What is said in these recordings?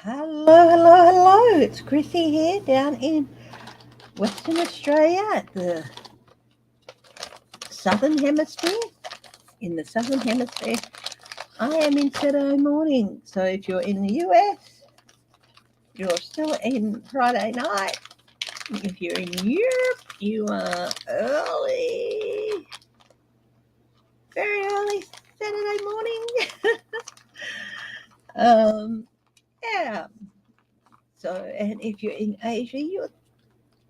Hello. It's Chrissy here down in Western Australia at the Southern Hemisphere. In the Southern Hemisphere, I am in Saturday morning. So if you're in the US, you're still in Friday night. If you're in Europe, you are early, very early Saturday morning. Yeah. So, and if you're in Asia, you're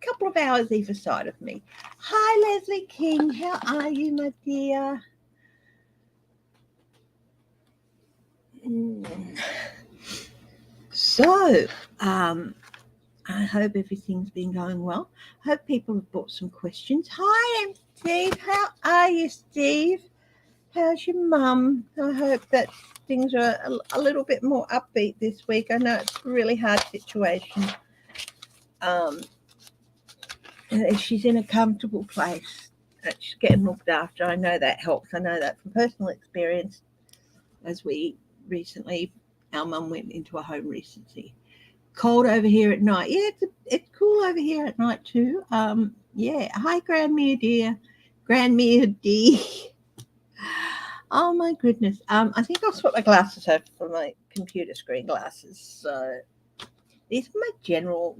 couple of hours either side of me. Hi, Leslie King. How are you, my dear? So, I hope everything's been going well. I hope people have brought some questions. Hi, I'm Steve. How are you, Steve? How's your mum? I hope that things are a little bit more upbeat this week. I know it's a really hard situation. Um, she's in a comfortable place. She's getting looked after. I know that helps. I know that from personal experience. As we recently, our mum went into a home recently. Cold over here at night. Yeah, it's cool over here at night too. Yeah. Hi, Grandmere dear. Grandmere D. Oh my goodness. I think I'll swap my glasses over for my computer screen glasses. So these are my general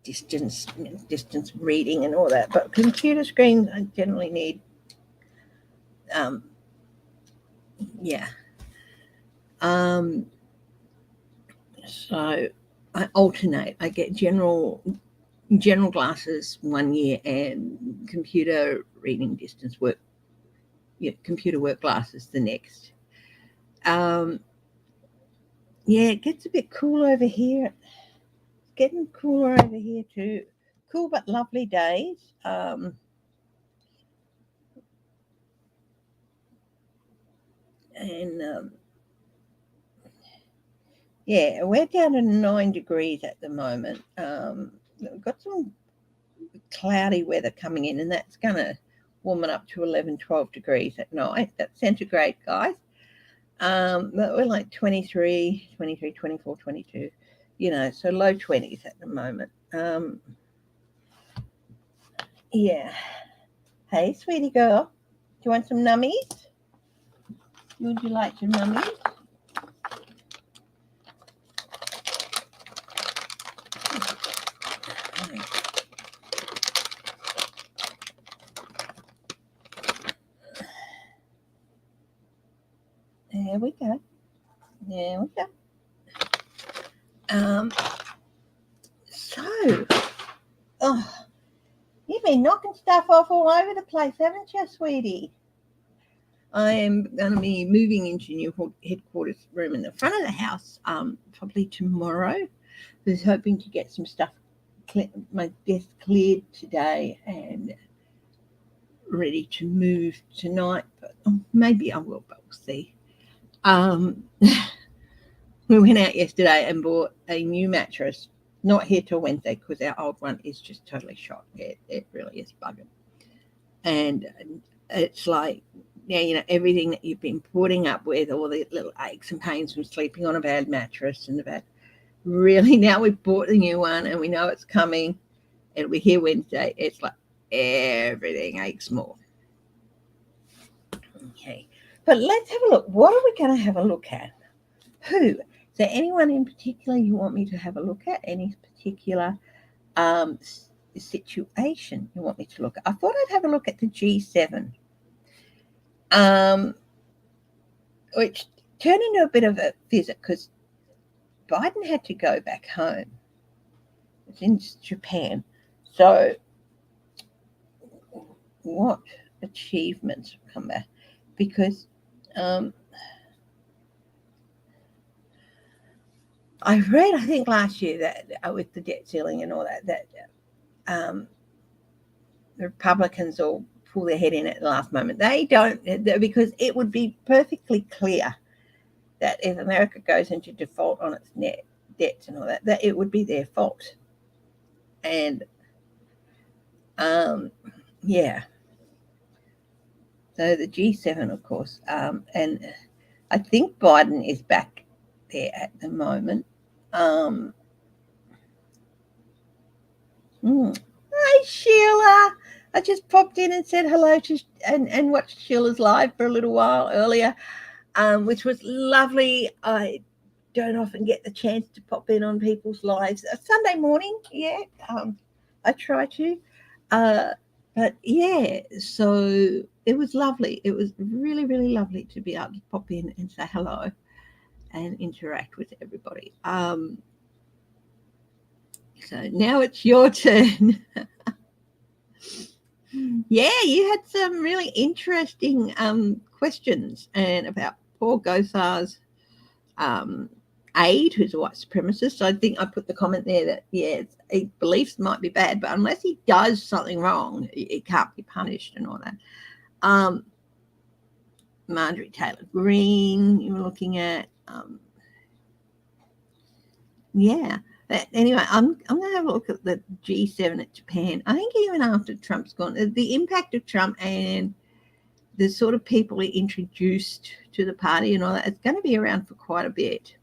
distance reading and all that, but computer screens I generally need. Um, yeah. Um, so I alternate. I get general glasses 1 year and computer reading distance work. Yeah, computer work glasses the next. Um, yeah, it gets a bit cool over here. It's getting cooler over here too. Cool but lovely days. And yeah, we're down to 9 degrees at the moment. We've got some cloudy weather coming in, and that's going to warm it up to 11, 12 degrees at night. That's centigrade, guys. But we're like 23, 23, 24, 22, so low 20s at the moment. Yeah. Hey, sweetie girl, do you want some nummies? Would you like some nummies? There we go. There we go. So, oh, you've been knocking stuff off all over the place, haven't you, sweetie? I am going to be moving into a new headquarters room in the front of the house probably tomorrow. I was hoping to get some stuff, my desk cleared today and ready to move tonight, but maybe I will, but we'll see. We went out yesterday and bought a new mattress. Not here till Wednesday because our old one is just totally shot. It really is bugging. And it's like, yeah, everything that you've been putting up with, all the little aches and pains from sleeping on a bad mattress and the bad. Really, now we've bought the new one and we know it's coming. It'll be here Wednesday. It's like everything aches more. Okay, but let's have a look. What are we going to have a look at? Who? Is there anyone in particular you want me to have a look at? Any particular situation you want me to look at? I thought I'd have a look at the G7, which turned into a bit of a visit because Biden had to go back home. It's in Japan. So what achievements come back? Because I read, I think last year that with the debt ceiling and all that the Republicans all pull their head in at the last moment. They don't, because it would be perfectly clear that if America goes into default on its net debts and all that it would be their fault. And yeah. So the G7, of course, and I think Biden is back there at the moment. Um, Hi, Sheila. I just popped in and said hello to and watched Sheila's live for a little while earlier, which was lovely. I don't often get the chance to pop in on people's lives. Sunday morning, yeah, I try to. Uh, but yeah, so it was lovely. It was really, really lovely to be able to pop in and say hello and interact with everybody. So now it's your turn. Yeah, you had some really interesting questions and about Paul Gosar's um, aide, who's a white supremacist. So I think I put the comment there that, yeah, beliefs might be bad, but unless he does something wrong, it can't be punished and all that. Marjorie Taylor Greene, you were looking at. Yeah. Anyway, I'm going to have a look at the G7 at Japan. I think even after Trump's gone, the impact of Trump and the sort of people he introduced to the party and all that, it's going to be around for quite a bit.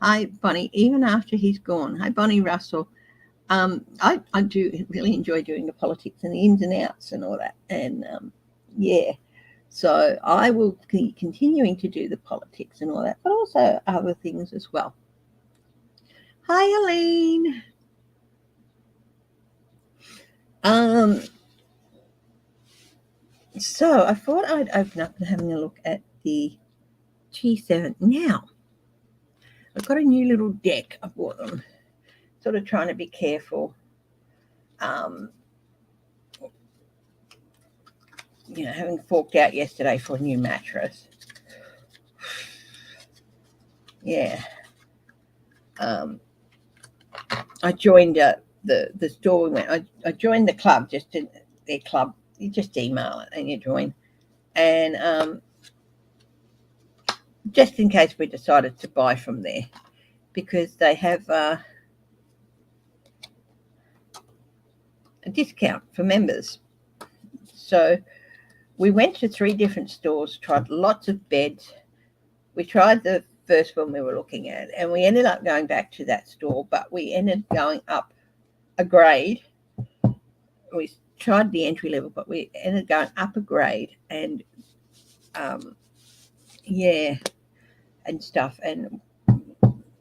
Hi, Bonnie, even after he's gone. Hi, Bonnie Russell. I do really enjoy doing the politics and the ins and outs and all that. And yeah, so I will be continuing to do the politics and all that, but also other things as well. Hi, Elaine. So I thought I'd open up and having a look at the G7 now. I've got a new little deck. I bought them, sort of trying to be careful. Having forked out yesterday for a new mattress. Yeah. I joined the store we went. I joined the club, just in their club. You just email it and you join. And just in case we decided to buy from there, because they have a discount for members. So we went to 3 different stores, tried lots of beds. We tried the first one we were looking at, and we ended up going back to that store, but we ended going up a grade. We tried the entry level, but we ended going up a grade, and and stuff. And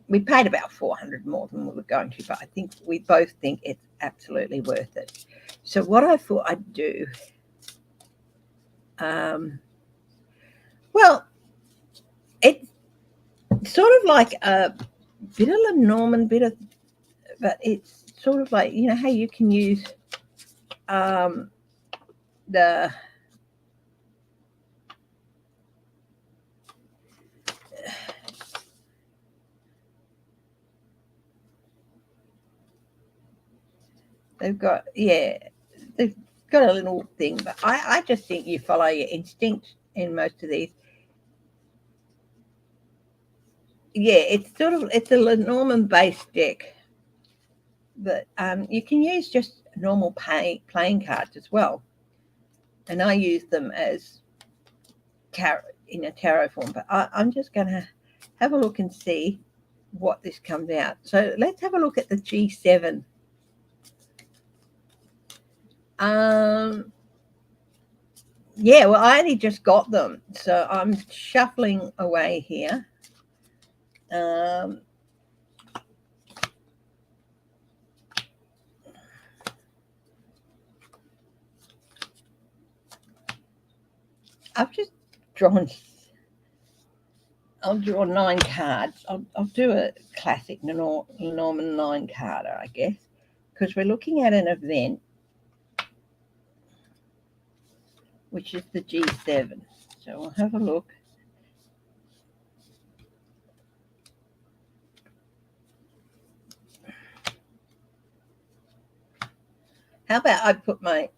we paid about $400 more than we were going to, but I think we both think it's absolutely worth it. So what I thought I'd do, well, it's sort of like a bit of Lenormand, but it's sort of like, how you can use the they've got a little thing, but I just think you follow your instinct in most of these. Yeah, it's a Lenormand based deck, but you can use just normal playing cards as well, and I use them as in a tarot form. But I'm just going to have a look and see what this comes out. So let's have a look at the G7. Yeah, well, I only just got them, so I'm shuffling away here. I've just drawn. I'll draw 9 cards. I'll do a classic Norman 9-carder, I guess, because we're looking at an event, which is the G7. So we'll have a look. How about I put my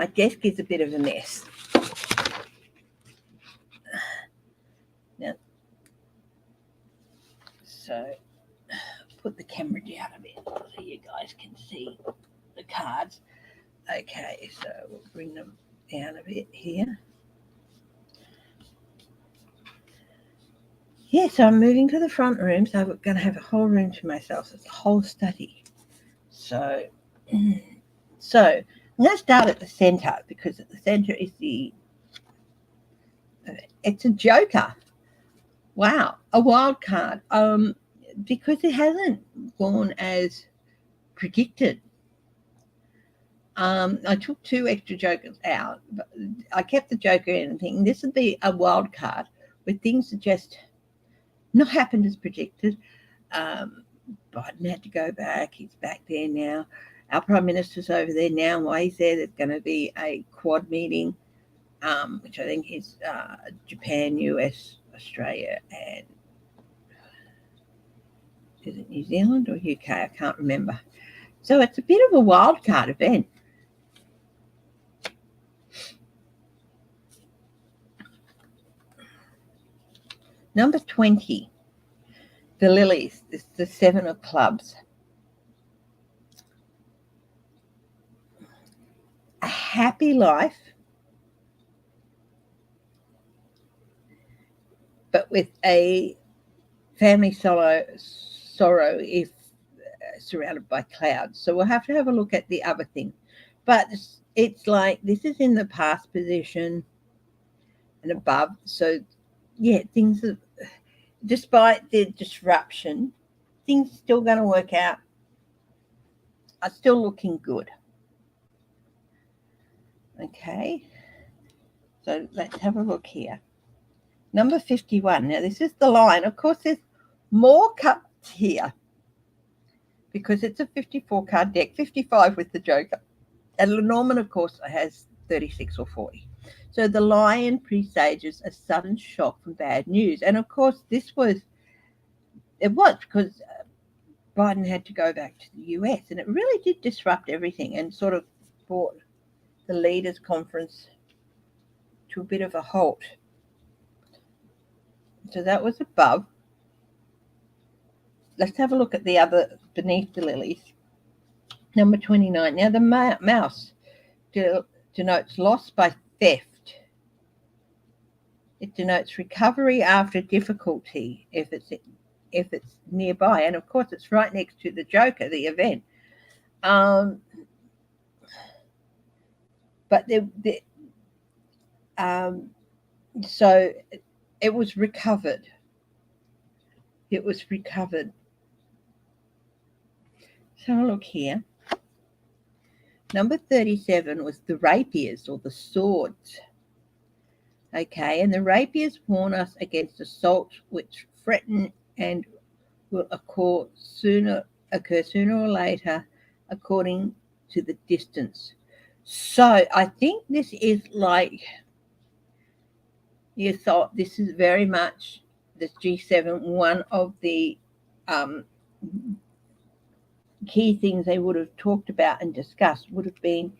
desk is a bit of a mess. Now, so put the camera down a bit so you guys can see the cards. Okay, so we'll bring them down a bit here. Yeah, so I'm moving to the front room, so I'm going to have a whole room to myself. So it's a whole study. So I'm going to start at the centre, because at the centre is it's a joker. Wow, a wild card. Because it hasn't gone as predicted. I took 2 extra jokers out, but I kept the joker in and thinking this would be a wild card where things are just not happened as predicted. Biden had to go back. He's back there now. Our Prime Minister's over there now. While he's there, there's going to be a Quad meeting, which I think is Japan, US, Australia, and is it New Zealand or UK? I can't remember. So it's a bit of a wild card event. Number 20, the lilies. This is the 7 of clubs. A happy life, but with a family sorrow if surrounded by clouds. So we'll have to have a look at the other thing. But it's like this is in the past position and above. So, yeah, things are, despite the disruption, things are still going to work out, are still looking good. Okay, so let's have a look here. Number 51. Now, this is the line. Of course, there's more cups here because it's a 54 card deck, 55 with the joker. And Lenormand, of course, has 36 or 40. So the lion presages a sudden shock from bad news. And, of course, it was because Biden had to go back to the US, and it really did disrupt everything and sort of brought the leaders' conference to a bit of a halt. So that was above. Let's have a look at the other beneath the lilies. Number 29. Now, the mouse denotes loss by theft. It denotes recovery after difficulty if it's nearby. And, of course, it's right next to the joker, the event. But so it was recovered. It was recovered. So look here. Number 37 was the rapiers or the swords. Okay, and the rapiers warn us against assaults which threaten and will occur sooner or later according to the distance. So I think this is like you thought this is very much the G7, one of the key things they would have talked about and discussed would have been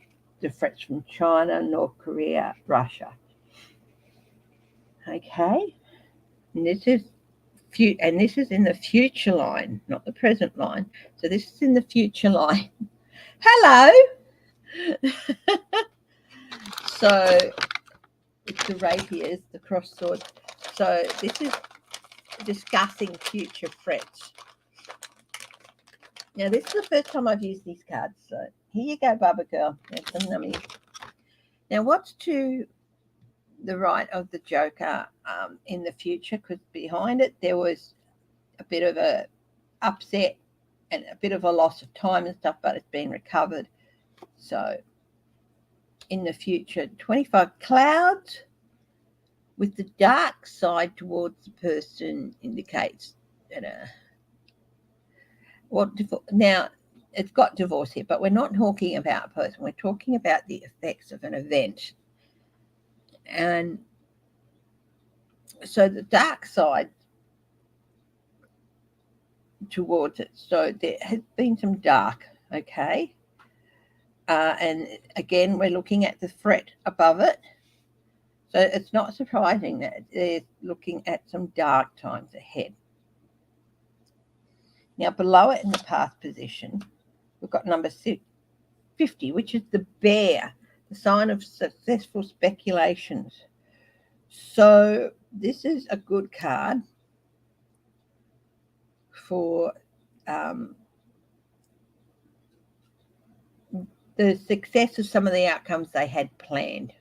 the threats from China, North Korea, Russia. Okay, and this is in the future line, not the present line. So this is in the future line. Hello. So it's the rapiers, the cross swords. So this is discussing future threats. Now, this is the first time I've used these cards. So here you go, Bubba Girl. There's some nummies. Now, what's to the right of the joker in the future? Because behind it, there was a bit of a upset and a bit of a loss of time and stuff, but it's been recovered. So in the future, 25 clouds with the dark side towards the person indicates that now it's got divorce here, but we're not talking about a person. We're talking about the effects of an event. And so the dark side towards it. So there has been some dark, okay? And again, we're looking at the threat above it. So it's not surprising that they're looking at some dark times ahead. Now, below it in the past position, we've got number 50, which is the bear, the sign of successful speculations. So this is a good card. for the success of some of the outcomes they had planned,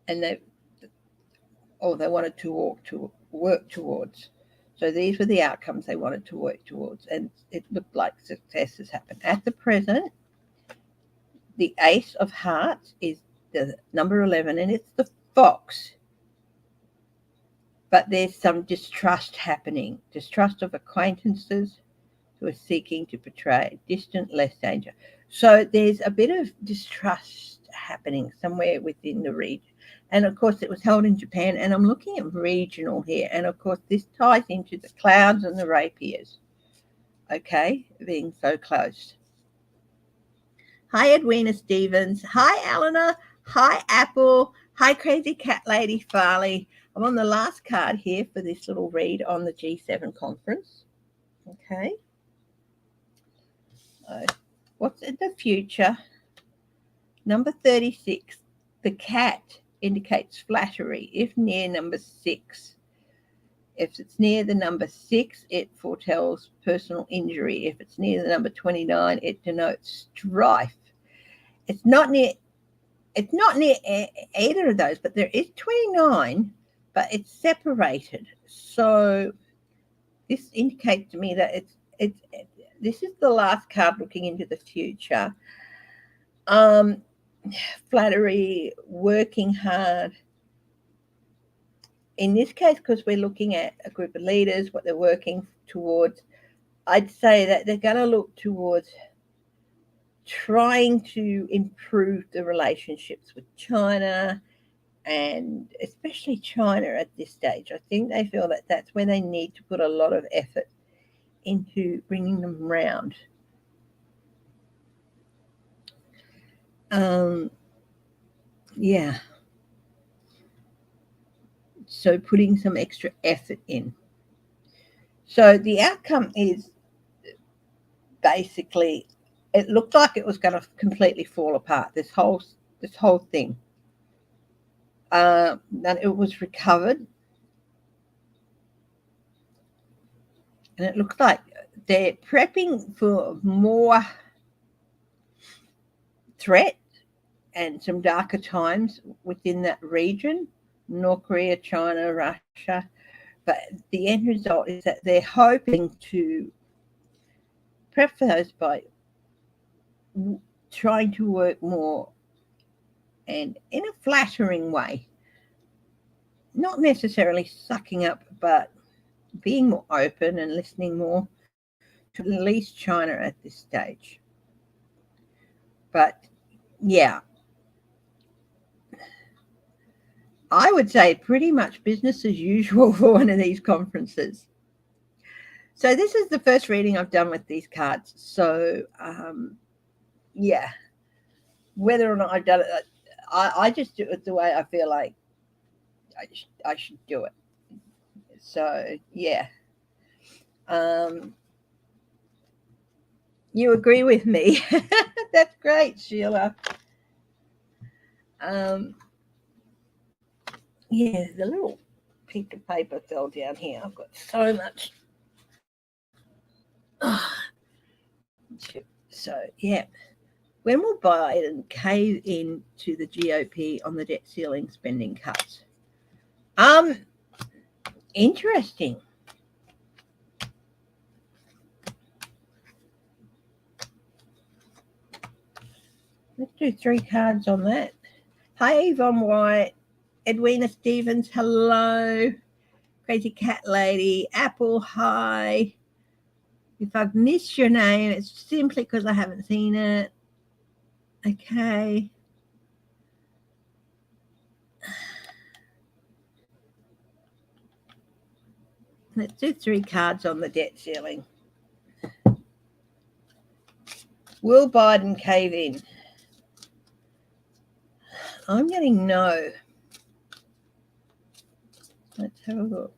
and they wanted to work towards. So these were the outcomes they wanted to work towards, and it looked like success has happened. At the present, the Ace of Hearts is the number 11, and it's the fox. But there's some distrust happening, distrust of acquaintances who are seeking to portray distant, less danger. So there's a bit of distrust happening somewhere within the region. And of course, it was held in Japan, and I'm looking at regional here. And of course, this ties into the clouds and the rapiers, okay, being so close. Hi, Edwina Stevens. Hi, Eleanor. Hi, Apple. Hi, Crazy Cat Lady Farley. I'm on the last card here for this little read on the G7 conference. Okay. What's in the future? Number 36, the cat indicates flattery if near number 6. If it's near the number 6, it foretells personal injury. If it's near the number 29, it denotes strife. It's not near either of those, but there is 29, but it's separated. So this indicates to me that this is the last card looking into the future. Flattery, working hard. In this case, because we're looking at a group of leaders, what they're working towards, I'd say that they're going to look towards trying to improve the relationships with China, and especially China at this stage. I think they feel that that's where they need to put a lot of effort into bringing them round. Yeah. So putting some extra effort in. So the outcome is basically, it looked like it was going to completely fall apart, this whole thing. And it was recovered. And it looks like they're prepping for more threat and some darker times within that region, North Korea, China, Russia. But the end result is that they're hoping to prep for those by trying to work more and in a flattering way. Not necessarily sucking up, but being more open and listening more to at least China at this stage. But yeah, I would say pretty much business as usual for one of these conferences. So this is the first reading I've done with these cards. So yeah, whether or not I've done it, I just do it the way I feel like I should do it. So yeah. You agree with me? That's great, Sheila. Yeah, the little piece of paper fell down here. I've got so much. So yeah, when will Biden cave in to the GOP on the debt ceiling spending cuts? Interesting. Let's do 3 cards on that. Hi, Yvonne White. Edwina Stevens, hello. Crazy Cat Lady. Apple, hi. If I've missed your name, it's simply because I haven't seen it. Okay. Let's do 3 cards on the debt ceiling. Will Biden cave in? I'm getting no. Let's have a look.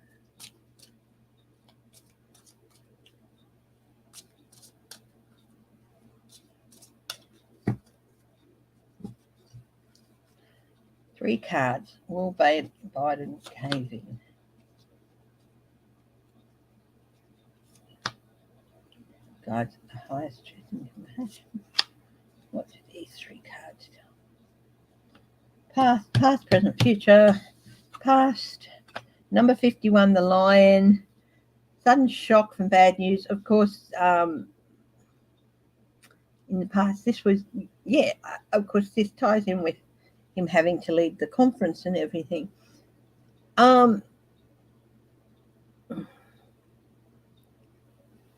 Three cards. Will Biden cave in? God to the highest truth and compassion. What do these three cards tell? Past, present, future. Past. Number 51, the lion. Sudden shock from bad news. Of course, in the past, this was, of course, this ties in with him having to lead the conference and everything.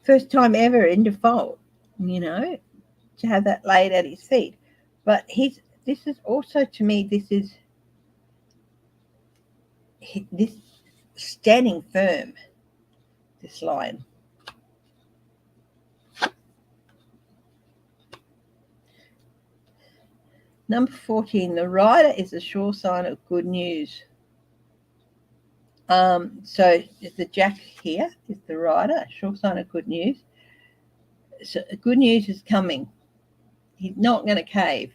First time ever in default, to have that laid at his feet. But this is also, to me, this standing firm, this lion. Number 14, the rider is a sure sign of good news. So the jack here is the rider, a sure sign of good news. So good news is coming. He's not going to cave.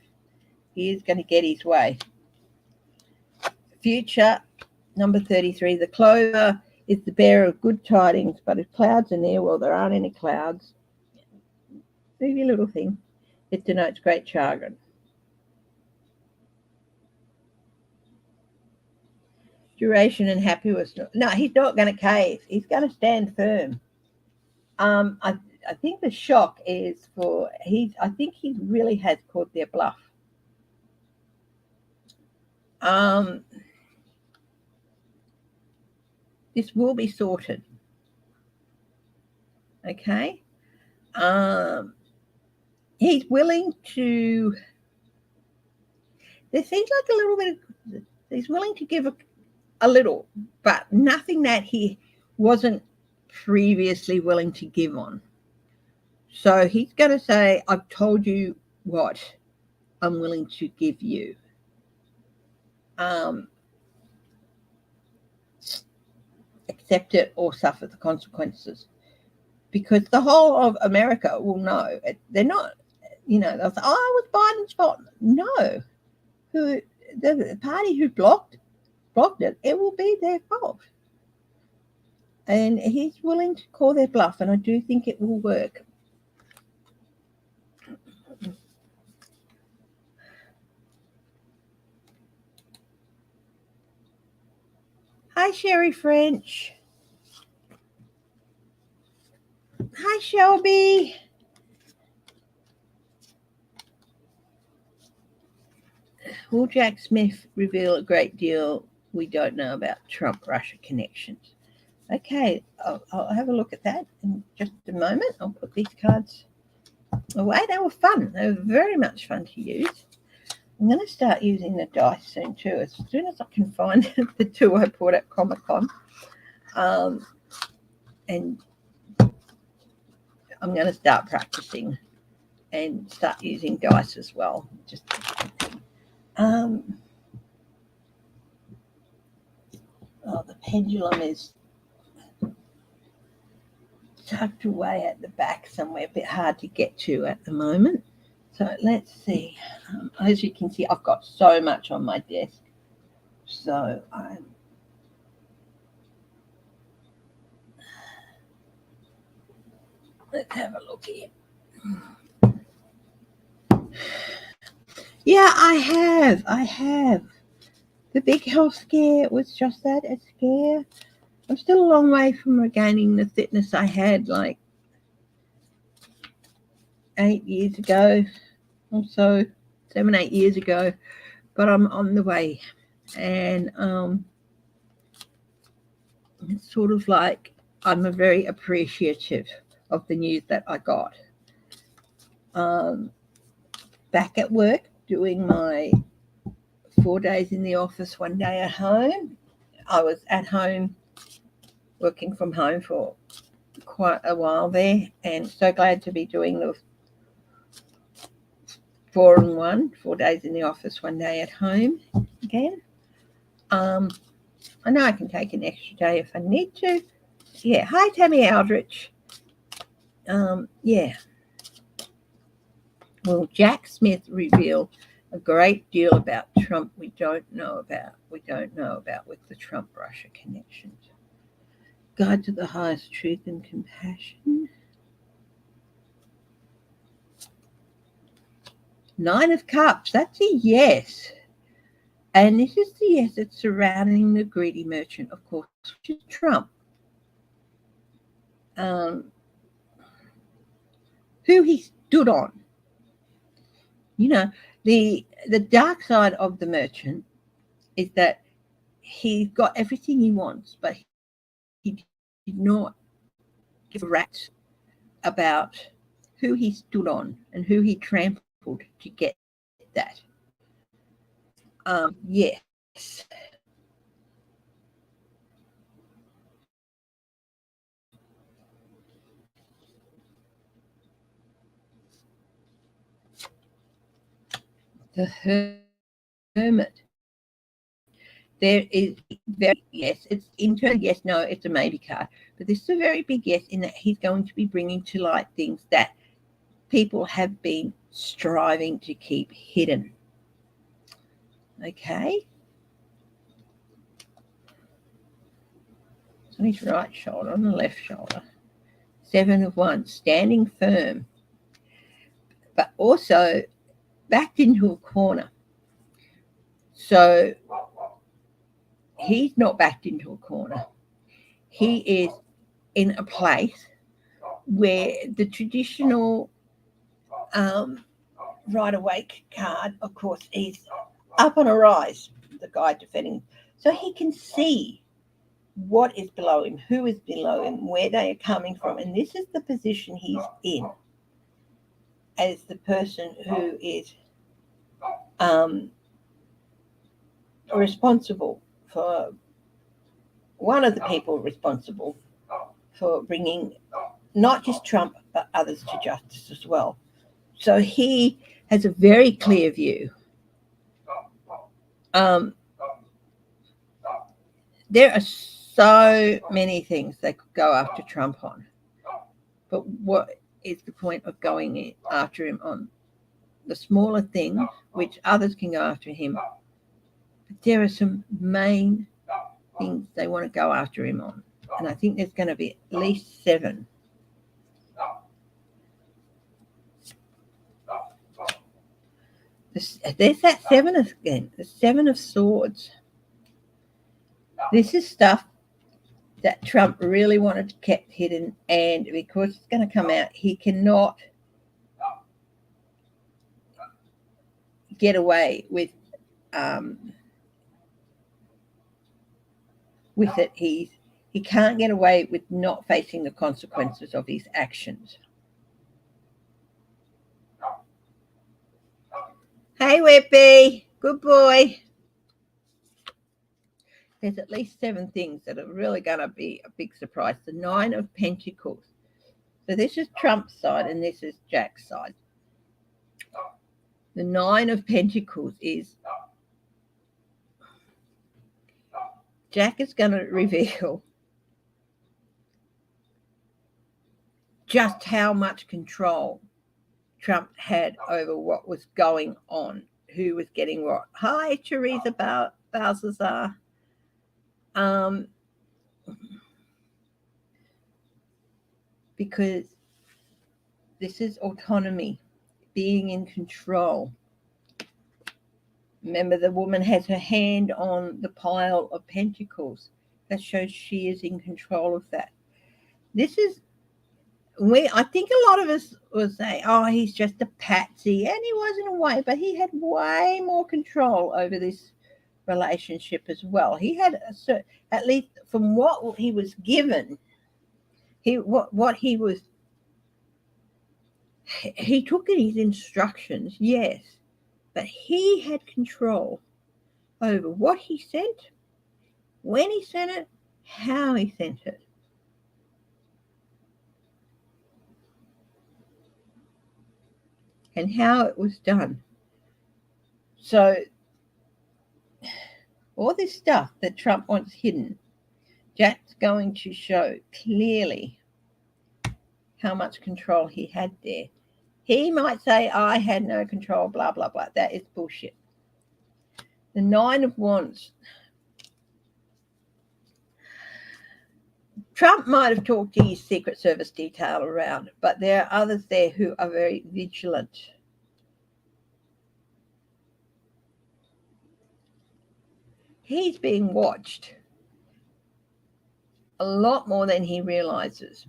He is going to get his way. Future, number 33, the clover is the bearer of good tidings, but if clouds are near, well, there aren't any clouds. Move your little thing. It denotes great chagrin. Duration and happiness. No, he's not going to cave. He's going to stand firm. I think the shock is I think he really has caught their bluff. This will be sorted. Okay. He's willing to. There seems like a little bit of. He's willing to give a little, but nothing that he wasn't previously willing to give on. So he's going to say, I've told you what I'm willing to give you. Accept it or suffer the consequences. Because the whole of America will know. They're not, they'll say, oh, it was Biden's fault. No. The party who blocked it, it will be their fault. And he's willing to call their bluff, and I do think it will work. Hi, Sherry French. Hi, Shelby. Will Jack Smith reveal a great deal we don't know about Trump-Russia connections? Okay, I'll have a look at that in just a moment. I'll put these cards away. They were fun. They were very much fun to use. I'm going to start using the dice soon too, as soon as I can find the two I bought at Comic-Con. And I'm going to start practicing and start using dice as well. The pendulum is tucked away at the back somewhere, a bit hard to get to at the moment. So let's see. As you can see, I've got so much on my desk. So let's have a look here. Yeah, I have. The big health scare was just that, a scare. I'm still a long way from regaining the fitness I had like 8 years ago, or so, 7-8 years ago, but I'm on the way. And it's sort of like I'm very appreciative of the news that I got. Back at work, doing my 4 days in the office, 1 day at home. I was at home, working from home for quite a while there, and so glad to be doing the 4 and 1, 4 days in the office, 1 day at home again. I know I can take an extra day if I need to. Yeah, hi Tammy Aldrich. Yeah. Will Jack Smith reveal a great deal about Trump we don't know about with the Trump-Russia connections? God to the highest truth and compassion. Nine of Cups, that's a yes. And this is the yes that's surrounding the greedy merchant, of course, which is Trump. Who he stood on. You know, the dark side of the merchant is that he's got everything he wants, but he did not give a rat's about who he stood on and who he trampled to get that. Yes. The Hermit. There is very yes, it's internal yes, no, it's a maybe card. But this is a very big yes in that he's going to be bringing to light things that people have been striving to keep hidden. Okay. On his right shoulder, on the left shoulder. 7 of Wands, standing firm, but also backed into a corner. So he's not backed into a corner. He is in a place where the traditional right awake card, of course, is up on a rise, the guy defending. So he can see what is below him, who is below him, where they are coming from. And this is the position he's in as the person who is responsible for one of the people responsible for bringing not just Trump, but others to justice as well. So he has a very clear view. There are so many things they could go after Trump on. But what is the point of going after him on the smaller things, which others can go after him? But there are some main things they want to go after him on. And I think there's going to be at least 7. There's that 7 again, the 7 of Swords. This is stuff that Trump really wanted to keep hidden, and because it's going to come out, he cannot get away with it. He can't get away with not facing the consequences of his actions. Hey, Whippy, good boy. There's at least 7 things that are really going to be a big surprise. The 9 of Pentacles. So this is Trump's side and this is Jack's side. The 9 of Pentacles is Jack is going to reveal just how much control Trump had over what was going on, who was getting what. Hi, Teresa Balthazar. Because this is autonomy, being in control. Remember, the woman has her hand on the pile of pentacles. That shows she is in control of that. This is I think a lot of us will say, oh, he's just a patsy. And he was in a way, but he had way more control over this relationship as well. He had, at least from what he was given, he took in his instructions, yes, but he had control over what he sent, when he sent it, how he sent it. And how it was done. So all this stuff that Trump wants hidden, Jack's going to show clearly how much control he had there. He might say, I had no control, blah, blah, blah. That is bullshit. The 9 of Wands. Trump might have talked to his Secret Service detail around, but there are others there who are very vigilant. he's being watched a lot more than he realizes.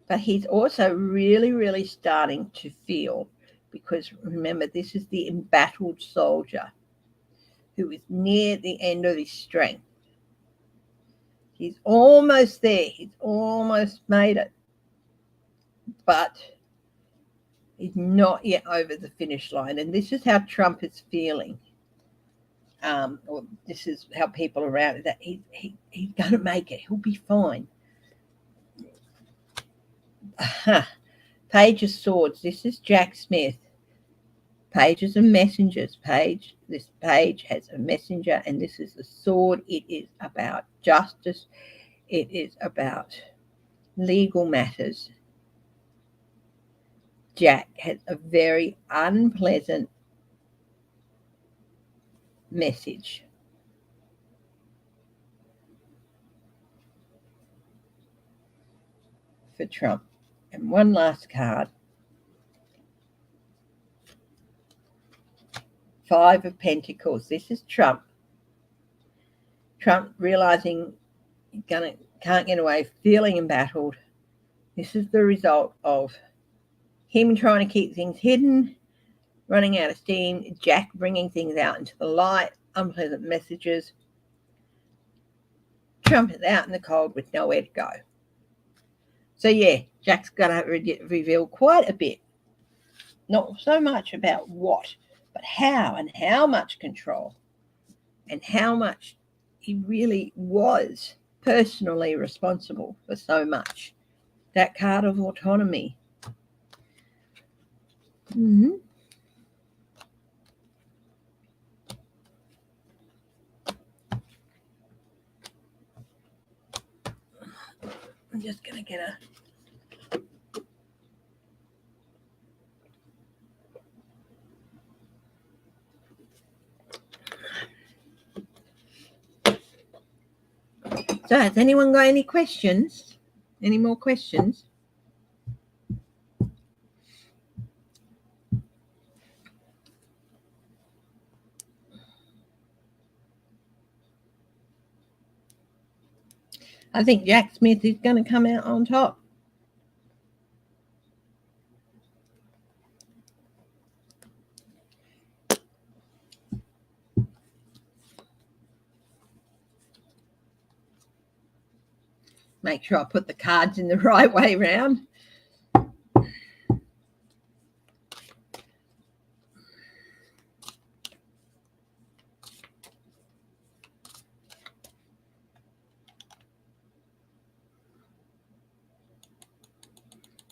But he's also really, really starting to feel, because remember, this is the embattled soldier who is near the end of his strength. He's almost there. He's almost made it. But he's not yet over the finish line. And this is how Trump is feeling. Or this is how people around it, that he's going to make it. He'll be fine. Page of Swords. This is Jack Smith. Pages and messengers. This page has a messenger, and this is the sword. It is about justice. It is about legal matters. Jack has a very unpleasant message. For Trump. And one last card. 5 of Pentacles. This is Trump. Trump realizing he can't get away, feeling embattled. This is the result of him trying to keep things hidden, running out of steam, Jack bringing things out into the light, unpleasant messages. Trump is out in the cold with nowhere to go. So yeah, Jack's got to reveal quite a bit. Not so much about what, but how, and how much control, and how much he really was personally responsible for so much. That card of autonomy. Mm-hmm. I'm just going to get a... So has anyone got any questions? Any more questions? I think Jack Smith is going to come out on top. Make sure I put the cards in the right way round.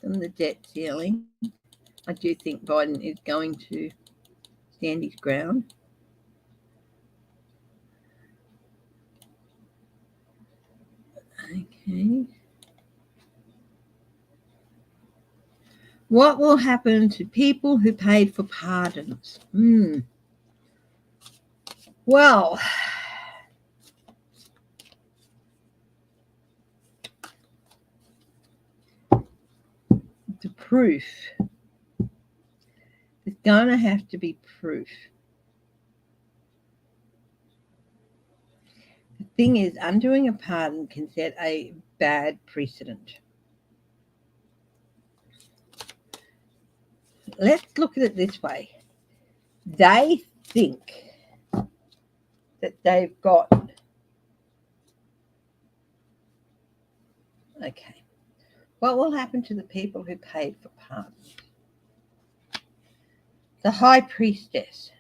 On the debt ceiling, I do think Biden is going to stand his ground. Okay. What will happen to people who paid for pardons? Well, the proof. There's going to have to be proof. The thing is, undoing a pardon can set a bad precedent. Let's look at it this way. They think that they've got... Okay. What will happen to the people who paid for pardons? The High Priestess.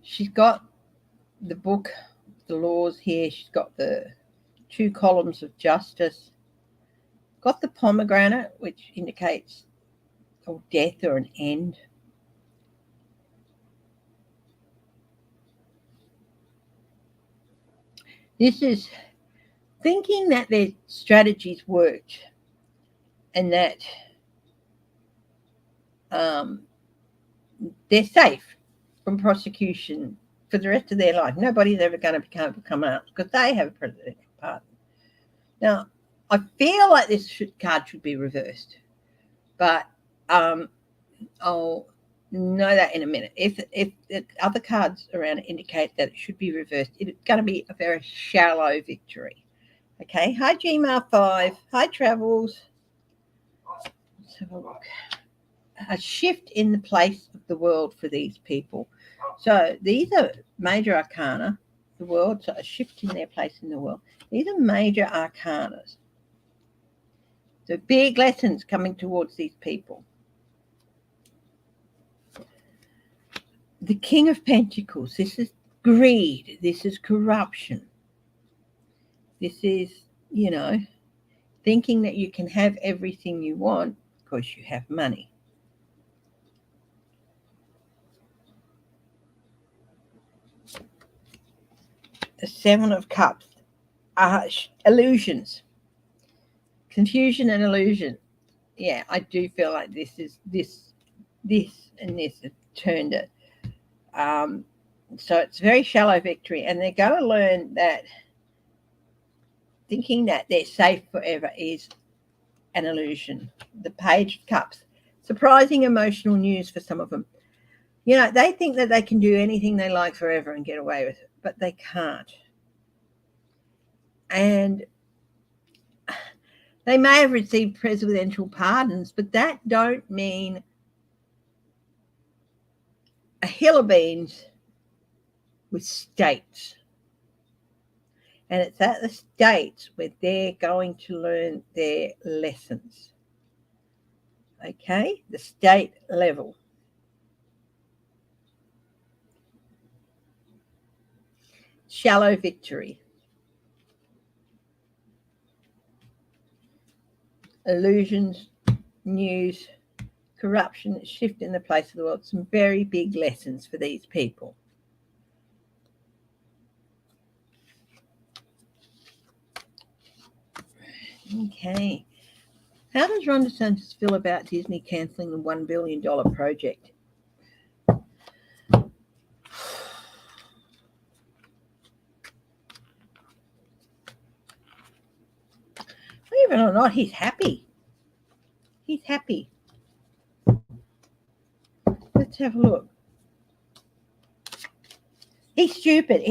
She's got the book, the laws here. She's got the 2 columns of justice. Got the pomegranate, which indicates death or an end. This is thinking that their strategies worked and that they're safe from prosecution for the rest of their life. Nobody's ever going to come out because they have a presidential pardon. Now, I feel like this card should be reversed, but I'll know that in a minute. If the other cards around indicate that it should be reversed, it's going to be a very shallow victory. Okay. Hi, Gmail5. Hi, Travels. Let's have a look. A shift in the place of the world for these people. So these are major arcana, the world, so a shift in their place in the world. These are major arcanas. So big lessons coming towards these people. The King of Pentacles, this is greed, this is corruption. This is, thinking that you can have everything you want because you have money. The Seven of Cups are illusions. Confusion and illusion. Yeah, I do feel like this and this have turned it. So it's very shallow victory, and they're going to learn that thinking that they're safe forever is an illusion. The Page of Cups. Surprising emotional news for some of them. They think that they can do anything they like forever and get away with it, but they can't. And they may have received presidential pardons, but that don't mean a hill of beans with states. And it's at the states where they're going to learn their lessons. Okay, the state level. Shallow victory. Illusions, news, corruption, shift in the place of the world. Some very big lessons for these people. Okay. How does Ron DeSantis feel about Disney cancelling the $1 billion project? Believe it or not, he's happy. He's happy. Let's have a look. He's stupid.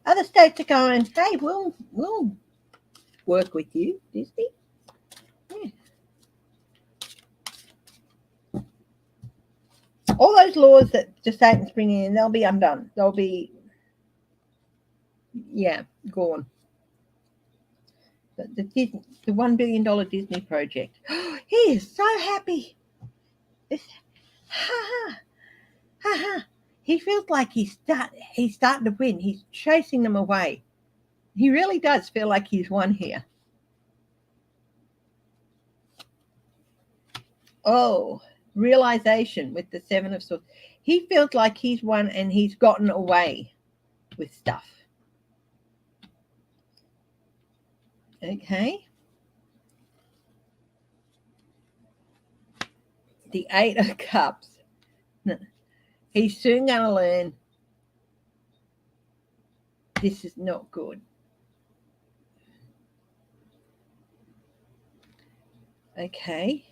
Other states are going, hey, we'll work with you, Disney. Yeah. All those laws that DeSantis bringing in, they'll be undone. They'll be, gone. But the $1 billion Disney project. He is so happy. He feels like he's starting to win. He's chasing them away. He really does feel like he's won here. Oh, realization with the Seven of Swords. He feels like he's won and he's gotten away with stuff. Okay. The Eight of Cups. He's soon going to learn this is not good. Okay.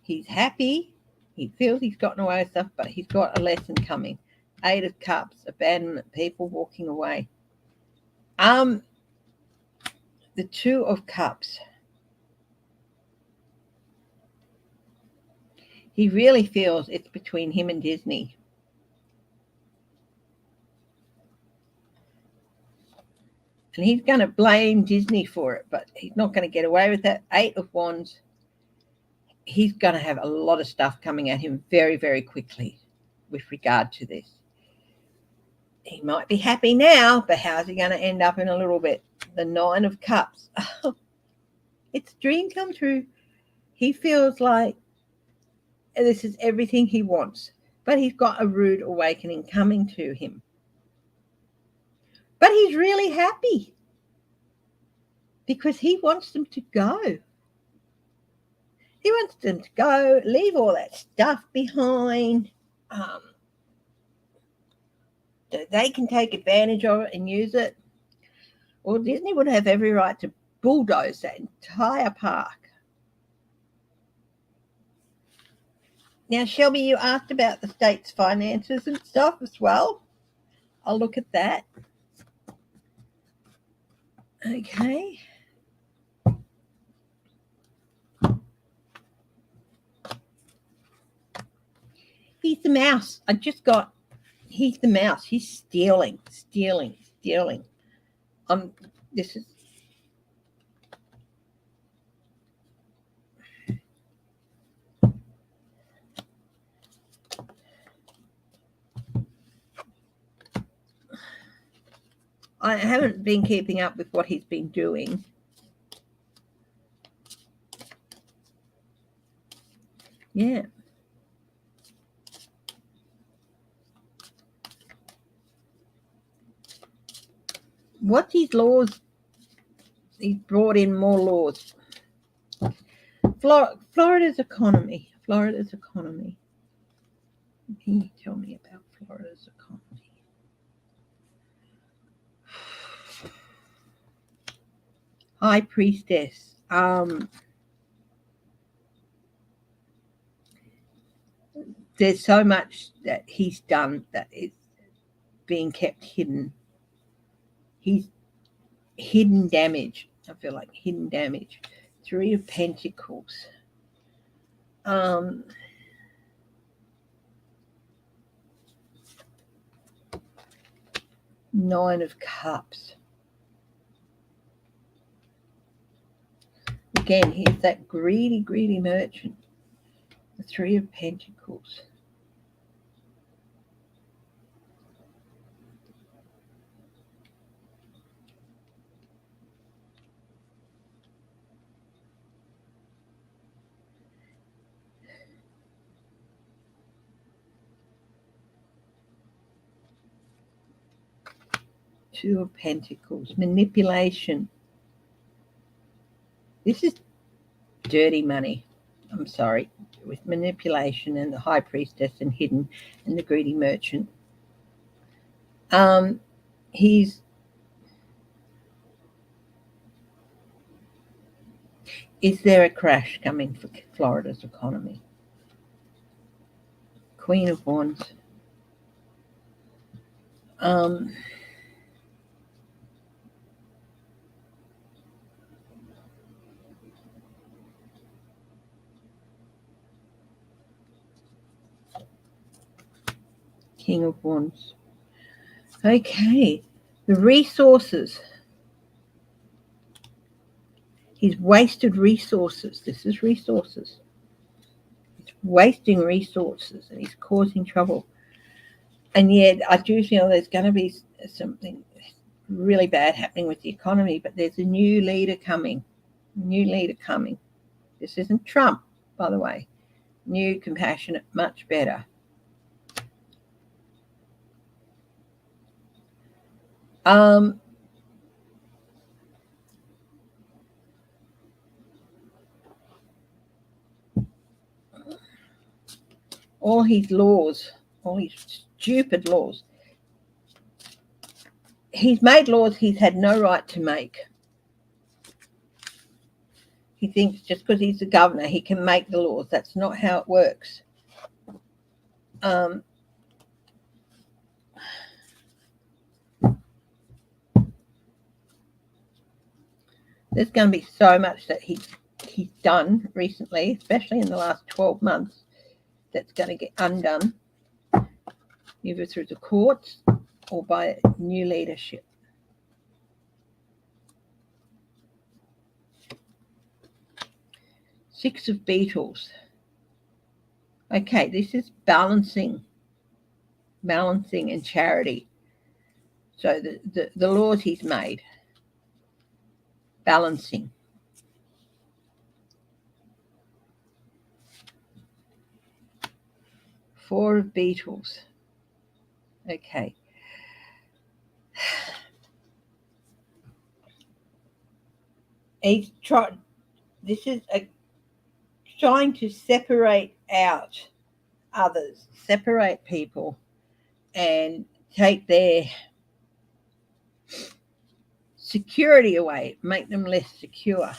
He's happy. He feels he's gotten away with stuff, but he's got a lesson coming. Eight of Cups, abandonment, people walking away. The Two of Cups. He really feels it's between him and Disney. And he's going to blame Disney for it, but he's not going to get away with that. Eight of Wands. He's going to have a lot of stuff coming at him very, very quickly with regard to this. He might be happy now, but how's he going to end up in a little bit? The Nine of Cups. Oh, it's a dream come true. He feels like this is everything he wants, but he's got a rude awakening coming to him. But he's really happy because he wants them to go. He wants them to go, leave all that stuff behind. They can take advantage of it and use it. Well, Disney would have every right to bulldozed that entire park. Now, Shelby, you asked about the state's finances and stuff as well. I'll look at that. Okay. He's the mouse. He's the mouse. He's stealing. This is. I haven't been keeping up with what he's been doing. Yeah. What's his laws? He's brought in more laws. Florida's economy. Can you tell me about Florida's economy? High Priestess. There's so much that he's done that is being kept hidden. He's hidden damage. I feel like hidden damage. 3 of Pentacles. 9 of Cups. Again, here's that greedy merchant. The 3 of Pentacles. Two of Pentacles. Manipulation. This is dirty money. I'm sorry. With manipulation and the High Priestess and hidden and the greedy merchant. Is there a crash coming for Florida's economy? Queen of Wands. King of Wands. Okay. The resources. He's wasted resources. This is resources. He's wasting resources and he's causing trouble. And yet I do feel there's going to be something really bad happening with the economy, but there's a new leader coming. This isn't Trump, by the way. New, compassionate, much better. All his laws, all his stupid laws. He's made laws he's had no right to make. He thinks just because he's the governor, he can make the laws. That's not how it works. There's going to be so much that he's done recently, especially in the last 12 months, that's going to get undone, either through the courts or by new leadership. Six of Beetles. Okay, this is balancing and charity. So the laws he's made. Balancing. Four of Beetles. Okay. He's trying. This is trying to separate out others, separate people, and take their security away, make them less secure.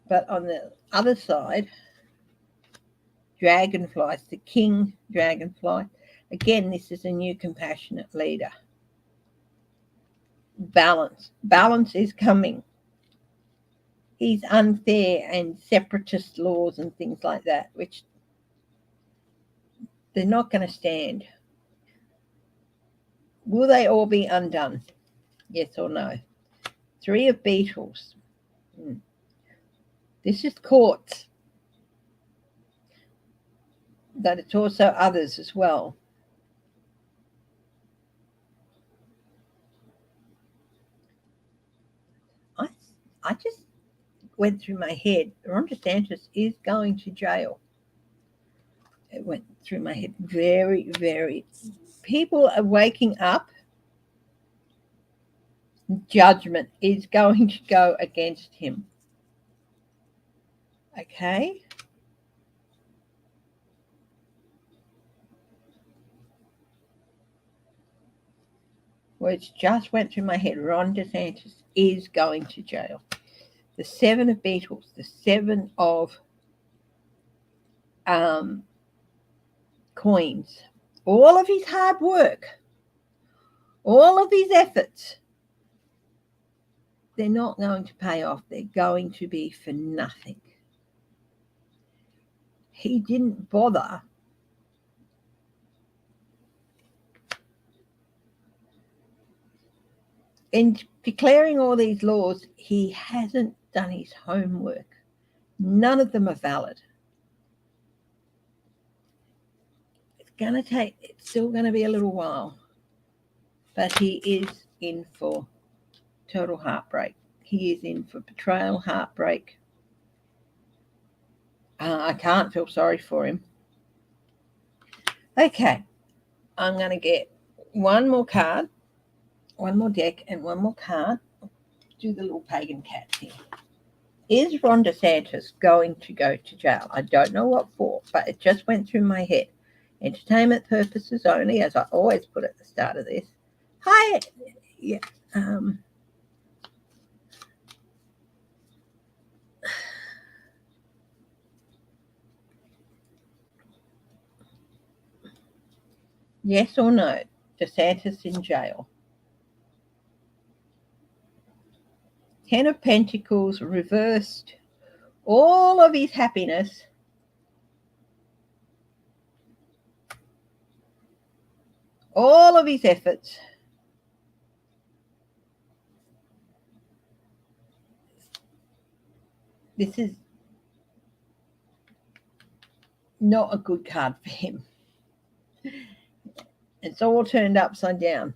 But on the other side, dragonflies, the king dragonfly. Again, this is a new compassionate leader. Balance. Balance is coming. He's unfair and separatist laws and things like that, which they're not going to stand. Will they all be undone? Yes or no? 3 of beetles. This is courts, but it's also others as well. I just went through my head. Ron DeSantis is going to jail. It went through my head very, very. People are waking up. Judgment is going to go against him. Okay? Which just went through my head. Ron DeSantis is going to jail. The 7 of beetles, the 7 of coins, all of his hard work, all of his efforts, they're not going to pay off. They're going to be for nothing. He didn't bother in declaring all these laws. He hasn't done his homework. None of them are valid. It's still going to be a little while, but he is in for total heartbreak. He is in for betrayal, heartbreak. I can't feel sorry for him. Okay, I'm going to get one more card, one more deck, and one more card. Do the little pagan cats here. Is Ron DeSantis going to go to jail? I don't know what for, but it just went through my head. Entertainment purposes only, as I always put at the start of this. Hi, yeah. Yes or no? DeSantis in jail. 10 of Pentacles reversed. All of his happiness. All of his efforts. This is not a good card for him. It's all turned upside down.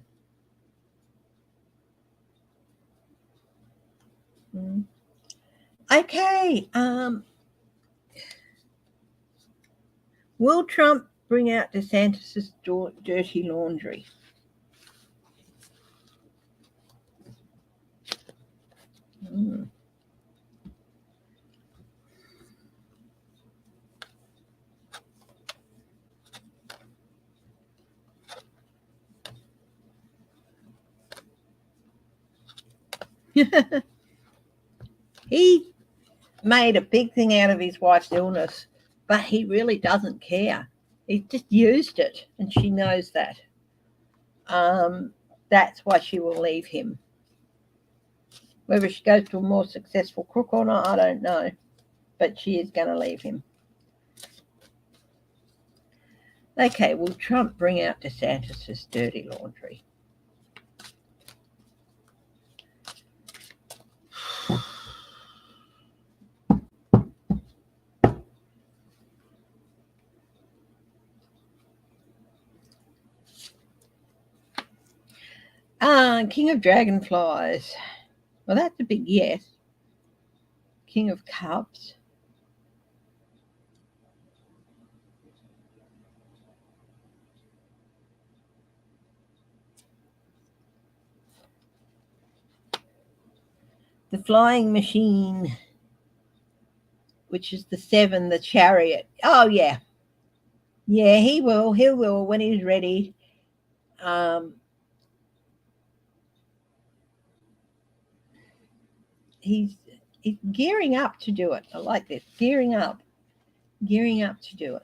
Okay. Will Trump bring out DeSantis' dirty laundry? He made a big thing out of his wife's illness, but he really doesn't care. He just used it, and she knows that. That's why she will leave him. Whether she goes to a more successful crook or not, I don't know. But she is going to leave him. Okay, will Trump bring out DeSantis' dirty laundry? King of Dragonflies. Well, that's a big yes. King of Cups. The Flying Machine, which is the 7, the Chariot. Oh, yeah. Yeah, he will. He will when he's ready. Um, he's he's gearing up to do it. I like this. Gearing up to do it.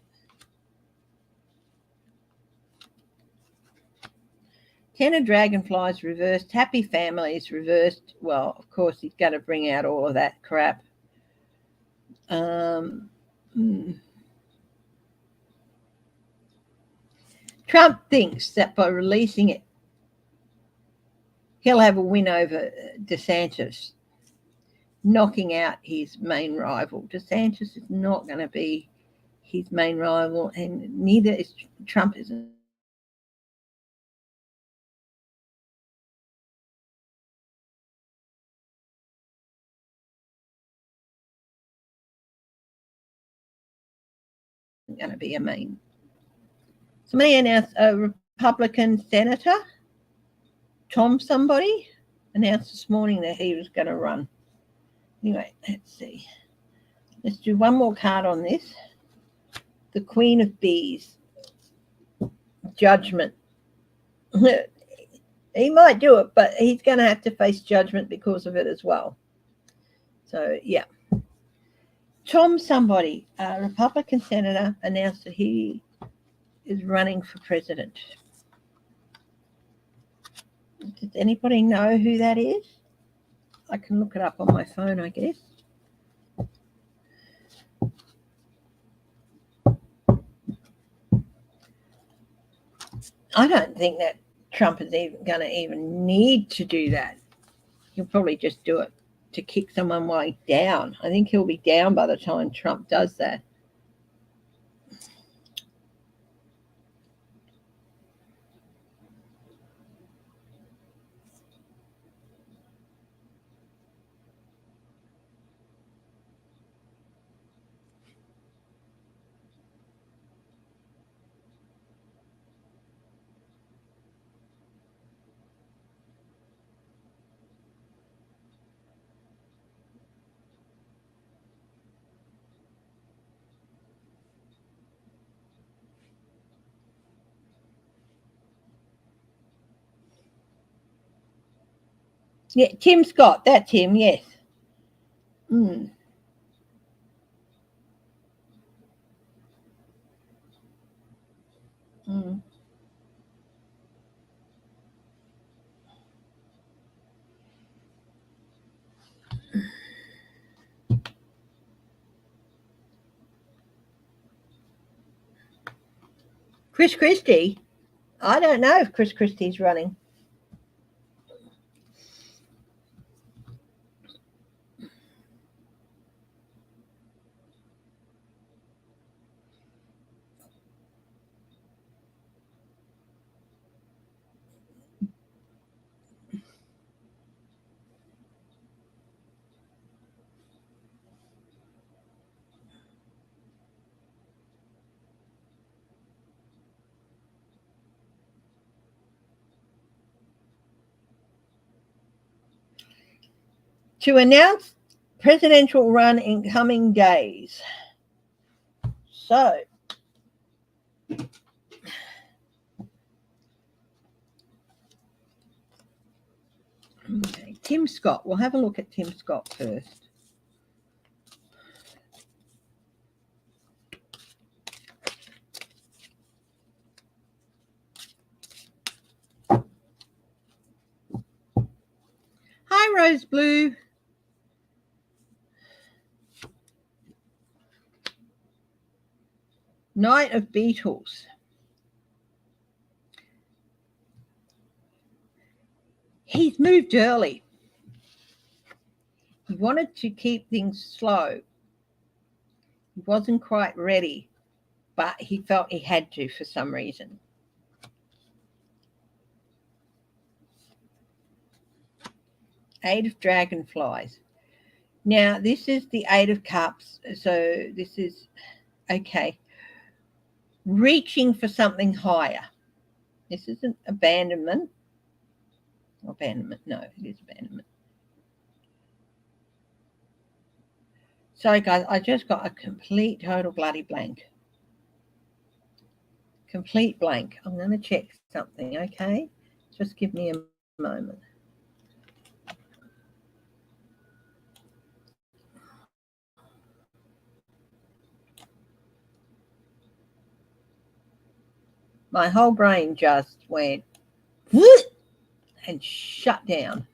Ten of Dragonflies reversed. Happy families reversed. Well, of course, he's going to bring out all of that crap. Um, hmm. Trump thinks that by releasing it, he'll have a win over DeSantis, knocking out his main rival. DeSantis is not going to be his main rival, and neither is Trump. Isn't going to be a main. Somebody announced a Republican senator, Tom somebody, announced this morning that he was going to run. Anyway, let's see. Let's do one more card on this. The Queen of Bees. Judgment. He might do it, but he's going to have to face judgment because of it as well. So, yeah. Tom somebody, a Republican senator, announced that he is running for president. Does anybody know who that is? I can look it up on my phone, I guess. I don't think that Trump is even going to even need to do that. He'll probably just do it to kick someone while he's down. I think he'll be down by the time Trump does that. Yeah, Tim Scott, that's him, yes. Mm. Mm. Chris Christie? I don't know if Chris Christie's running. To announce presidential run in coming days. So, okay, Tim Scott. We'll have a look at Tim Scott first. Hi, Rose Blue. Night of Beetles. He's moved early. He wanted to keep things slow. He wasn't quite ready, but he felt he had to for some reason. Eight of Dragonflies. Now, this is the Eight of Cups. So this is, okay, reaching for something higher. This isn't abandonment. Abandonment, no, it is abandonment. Sorry, guys, I just got a complete total bloody blank. Complete blank. I'm going to check something, okay? Just give me a moment. My whole brain just went and shut down.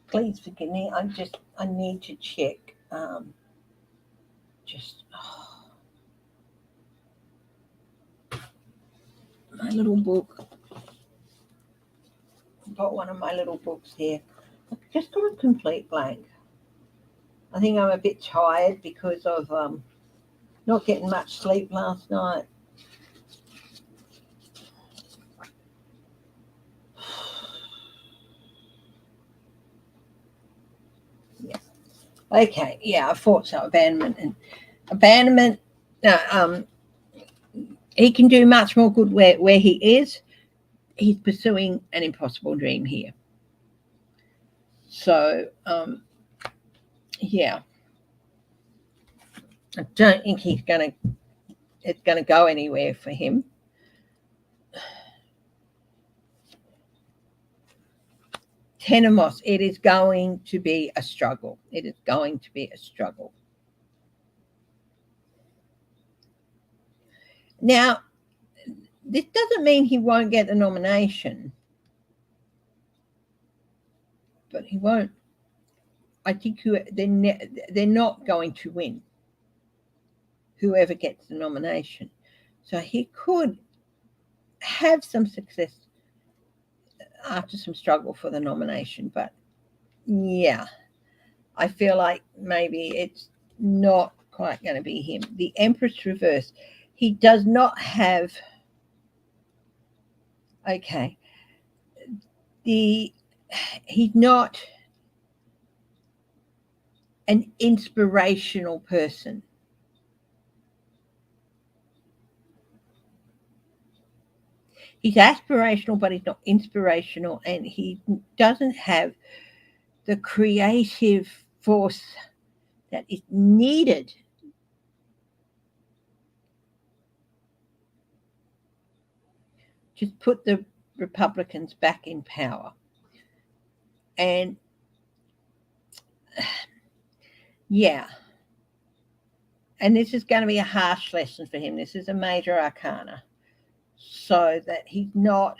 Please forgive me. I need to check. My little book. I've got one of my little books here. I've just got a complete blank. I think I'm a bit tired because of not getting much sleep last night. Yeah. Okay. Yeah, I thought so. Abandonment. He can do much more good where he is. He's pursuing an impossible dream here. So, yeah. I don't think it's going to go anywhere for him. Tenemos, it is going to be a struggle. It is going to be a struggle. Now, this doesn't mean he won't get the nomination, but he won't. I think they're not going to win, whoever gets the nomination. So he could have some success after some struggle for the nomination. But, yeah, I feel like maybe it's not quite going to be him. The Empress reverse. He does not have... Okay. He's not an inspirational person. He's aspirational, but he's not inspirational, and he doesn't have the creative force that is needed to put the Republicans back in power. And yeah, and this is going to be a harsh lesson for him. This is a major arcana, so that he's not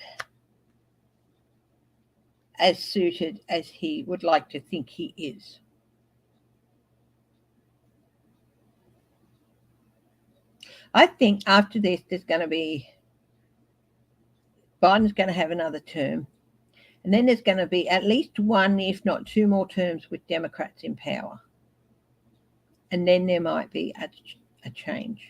as suited as he would like to think he is. I think after this, there's going to be... Biden's going to have another term. And then there's going to be at least one, if not two more terms with Democrats in power. And then there might be a change.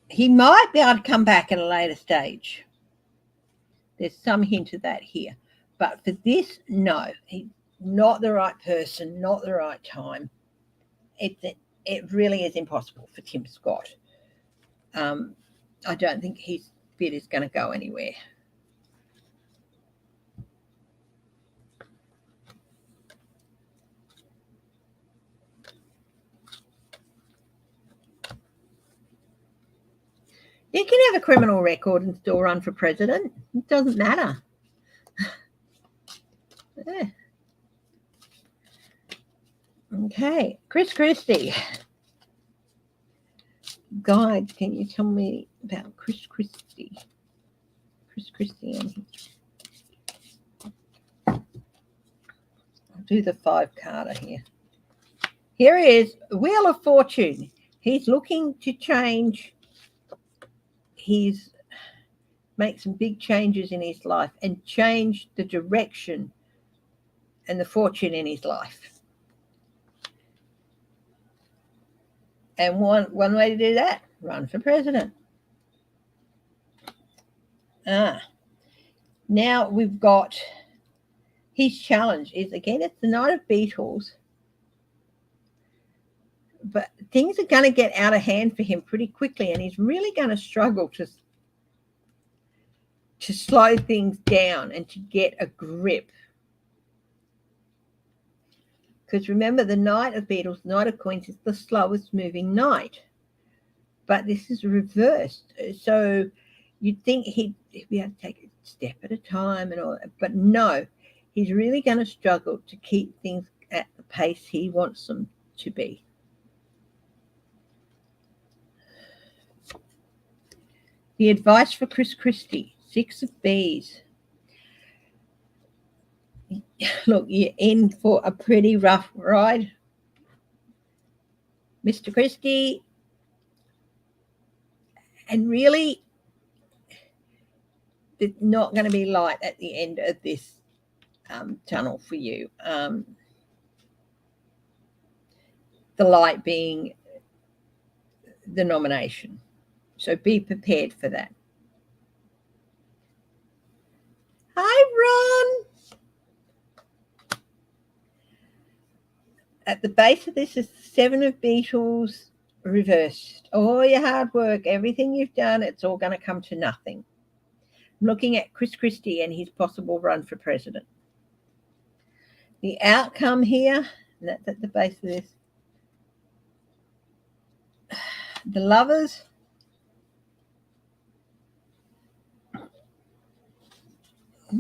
He might be able to come back at a later stage. There's some hint of that here. But for this, no. He's not the right person, not the right time. It really is impossible for Tim Scott. I don't think his bid is going to go anywhere. You can have a criminal record and still run for president. It doesn't matter. Yeah. Okay, Chris Christie. Guys, can you tell me about Chris Christie? Chris Christie. I'll do the 5-carder here. Here he is, Wheel of Fortune. He's looking to change. Make some big changes in his life and change the direction and the fortune in his life. And one way to do that, run for president. Now we've got his challenge is, again, it's the Knight of Beetles. But things are going to get out of hand for him pretty quickly, and he's really going to struggle to slow things down and to get a grip. Because remember, the Knight of Beetles, Knight of Coins, is the slowest moving knight. But this is reversed. So you'd think he'd be able to take it step at a time and all that. But no, he's really going to struggle to keep things at the pace he wants them to be. The advice for Chris Christie, 6 of Bees. Look, you're in for a pretty rough ride, Mr. Christie. And really, it's not going to be light at the end of this tunnel for you. The light being the nomination. So be prepared for that. Hi, Ron. At the base of this is the 7 of Beetles reversed. All your hard work, everything you've done, it's all going to come to nothing. I'm looking at Chris Christie and his possible run for president. The outcome here, and that's at the base of this, the Lovers,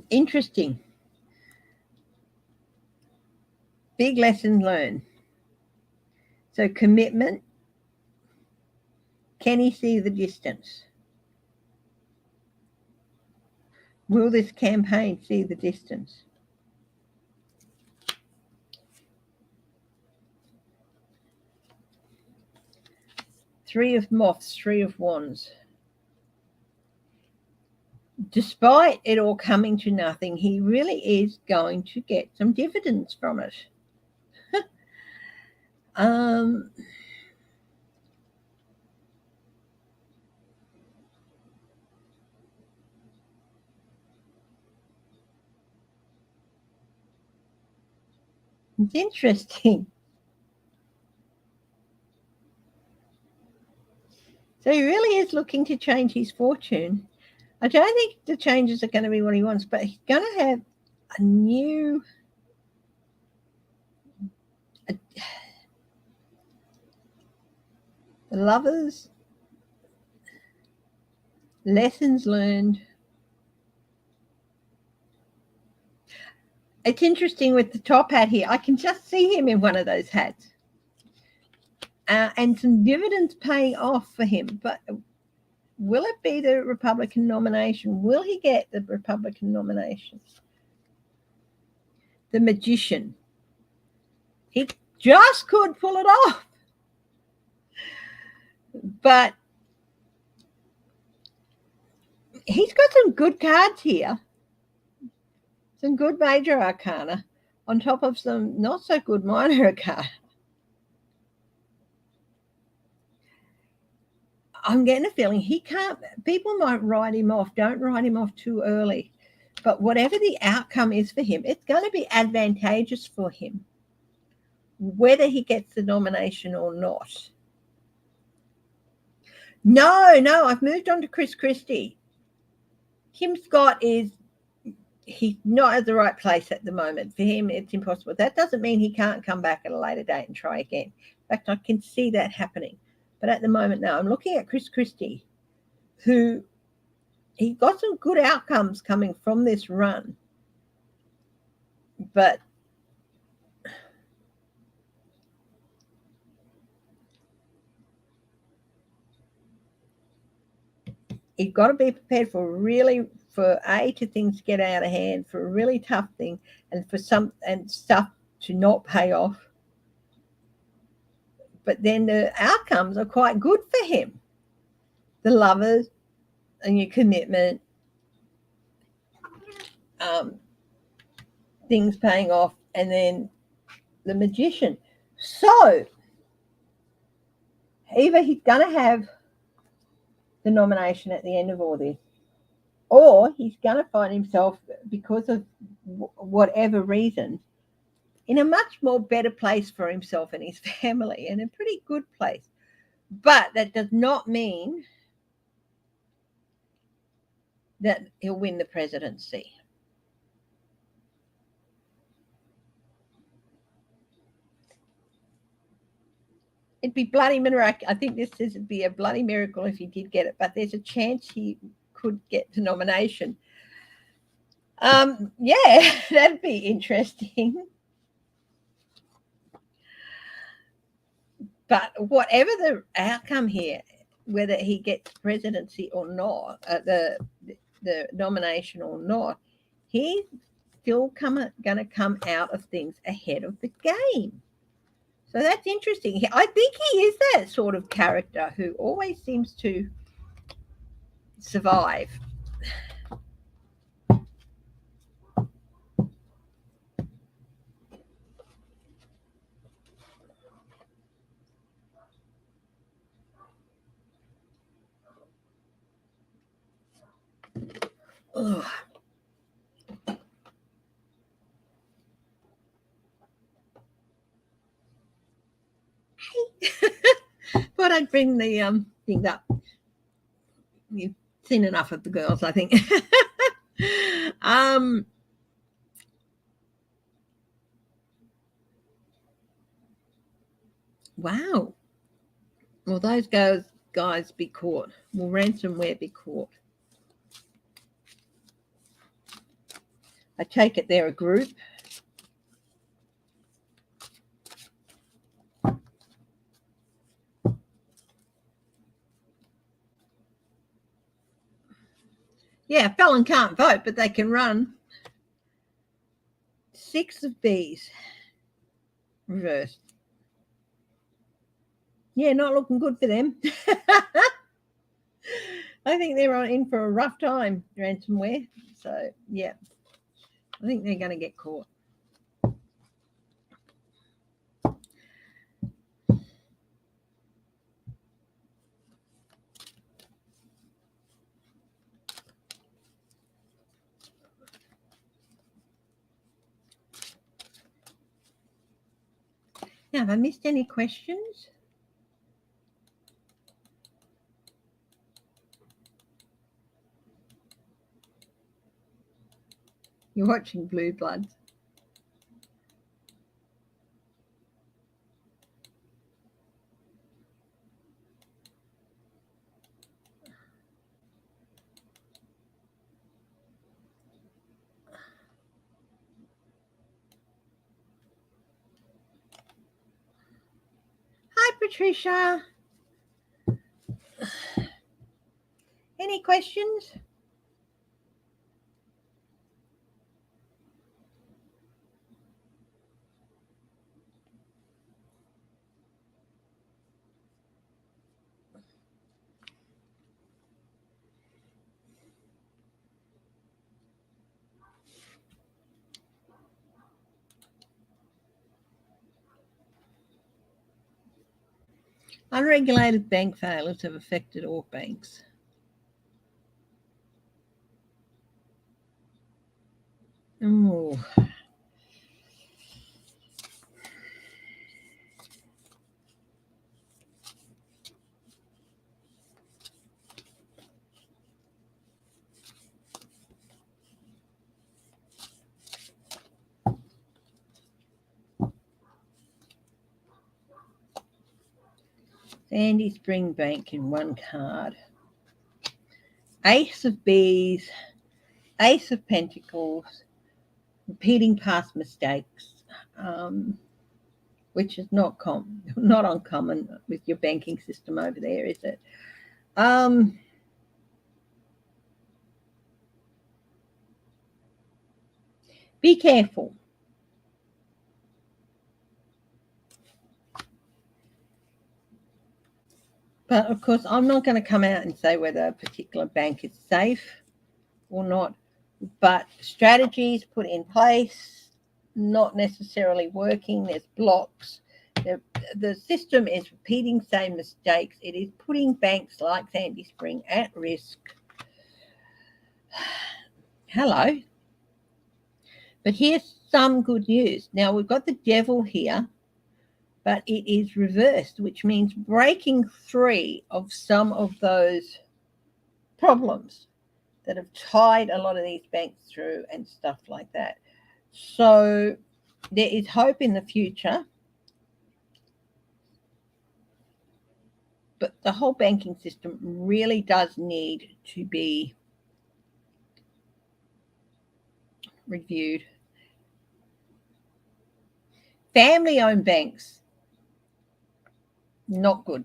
interesting. Big lesson learned. So commitment. Can he see the distance? Will this campaign see the distance? Three of Moths, 3 of Wands. Despite it all coming to nothing, he really is going to get some dividends from it. It's interesting. So he really is looking to change his fortune. I don't think the changes are going to be what he wants, but he's going to have a new... The Lovers, lessons learned. It's interesting with the top hat here. I can just see him in one of those hats. And some dividends paying off for him. But will it be the Republican nomination? Will he get the Republican nomination? The Magician. He just could pull it off. But he's got some good cards here. Some good major arcana on top of some not so good minor arcana. I'm getting a feeling he can't, people might write him off. Don't write him off too early. But whatever the outcome is for him, it's going to be advantageous for him, whether he gets the nomination or not. No, I've moved on to Chris Christie. Kim Scott he's not at the right place at the moment. For him, it's impossible. That doesn't mean he can't come back at a later date and try again. In fact, I can see that happening. But at the moment now, I'm looking at Chris Christie, who he got some good outcomes coming from this run. But you've got to be prepared for things to get out of hand, for a really tough thing, and for stuff to not pay off. But then the outcomes are quite good for him. The Lovers and your commitment, things paying off, and then the Magician. So Either he's going to have the nomination at the end of all this, or he's going to find himself, because of whatever reason, in a much more better place for himself and his family, and a pretty good place. But that does not mean that he'll win the presidency. It'd be bloody miracle. I think this would be a bloody miracle if he did get it, but there's a chance he could get the nomination. Yeah, that'd be interesting. But whatever the outcome here, whether he gets presidency or not, the nomination or not, he's still going to come out of things ahead of the game. So that's interesting. I think he is that sort of character who always seems to survive. Ugh. But I'd bring the thing up. You've seen enough of the girls, I think. Wow. Will those guys be caught? Will ransomware be caught? I take it they're a group. Yeah, a felon can't vote, but they can run. 6 of these reversed. Yeah, not looking good for them. I think they're in for a rough time, ransomware. So, yeah, I think they're going to get caught. Now, have I missed any questions? You're watching Blue Bloods. Hi, Patricia. Any questions? Unregulated bank failures have affected all banks. Oh. Sandy Spring Bank in one card. Ace of Bees, Ace of Pentacles, repeating past mistakes, which is not uncommon with your banking system over there, is it? Be careful. But of course, I'm not going to come out and say whether a particular bank is safe or not. But strategies put in place, not necessarily working. There's blocks. The system is repeating same mistakes. It is putting banks like Sandy Spring at risk. Hello. But here's some good news. Now we've got the devil here, but it is reversed, which means breaking free of some of those problems that have tied a lot of these banks through and stuff like that. So there is hope in the future. But the whole banking system really does need to be reviewed. Family-owned banks, not good.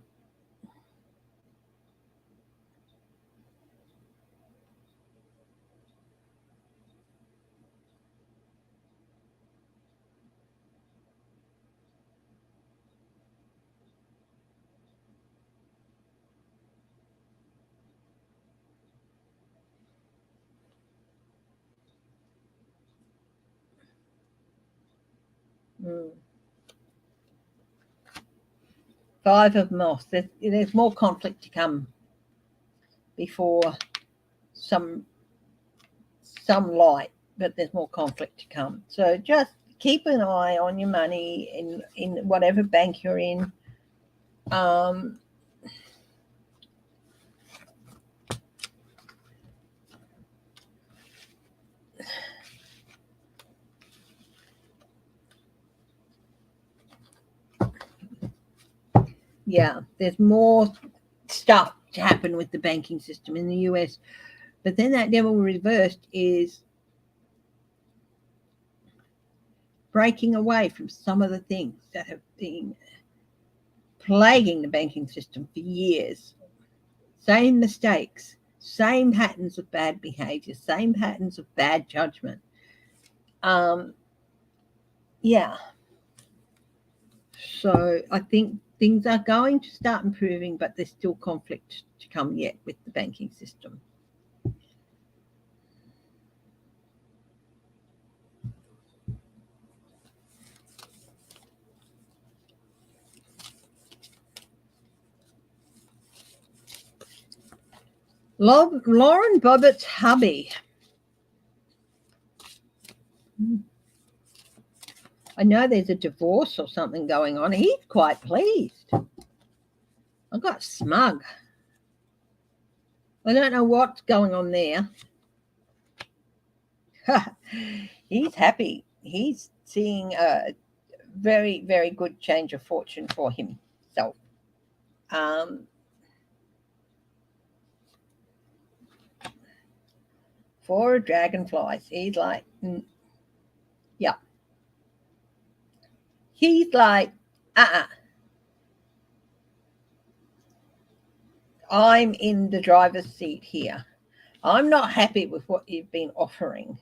Mm. Five of moss. There's more conflict to come before some light, but there's more conflict to come. So just keep an eye on your money in whatever bank you're in. Yeah, there's more stuff to happen with the banking system in the US. But then that devil reversed is breaking away from some of the things that have been plaguing the banking system for years. Same mistakes, same patterns of bad behavior, same patterns of bad judgment. Yeah. So I think things are going to start improving, but there's still conflict to come yet with the banking system. Lauren Bobbitt's hubby. I know there's a divorce or something going on. He's quite pleased. I got smug. I don't know what's going on there. He's happy. He's seeing a very, very good change of fortune for himself. For dragonflies, he's like, yeah. He's like, I'm in the driver's seat here. I'm not happy with what you've been offering.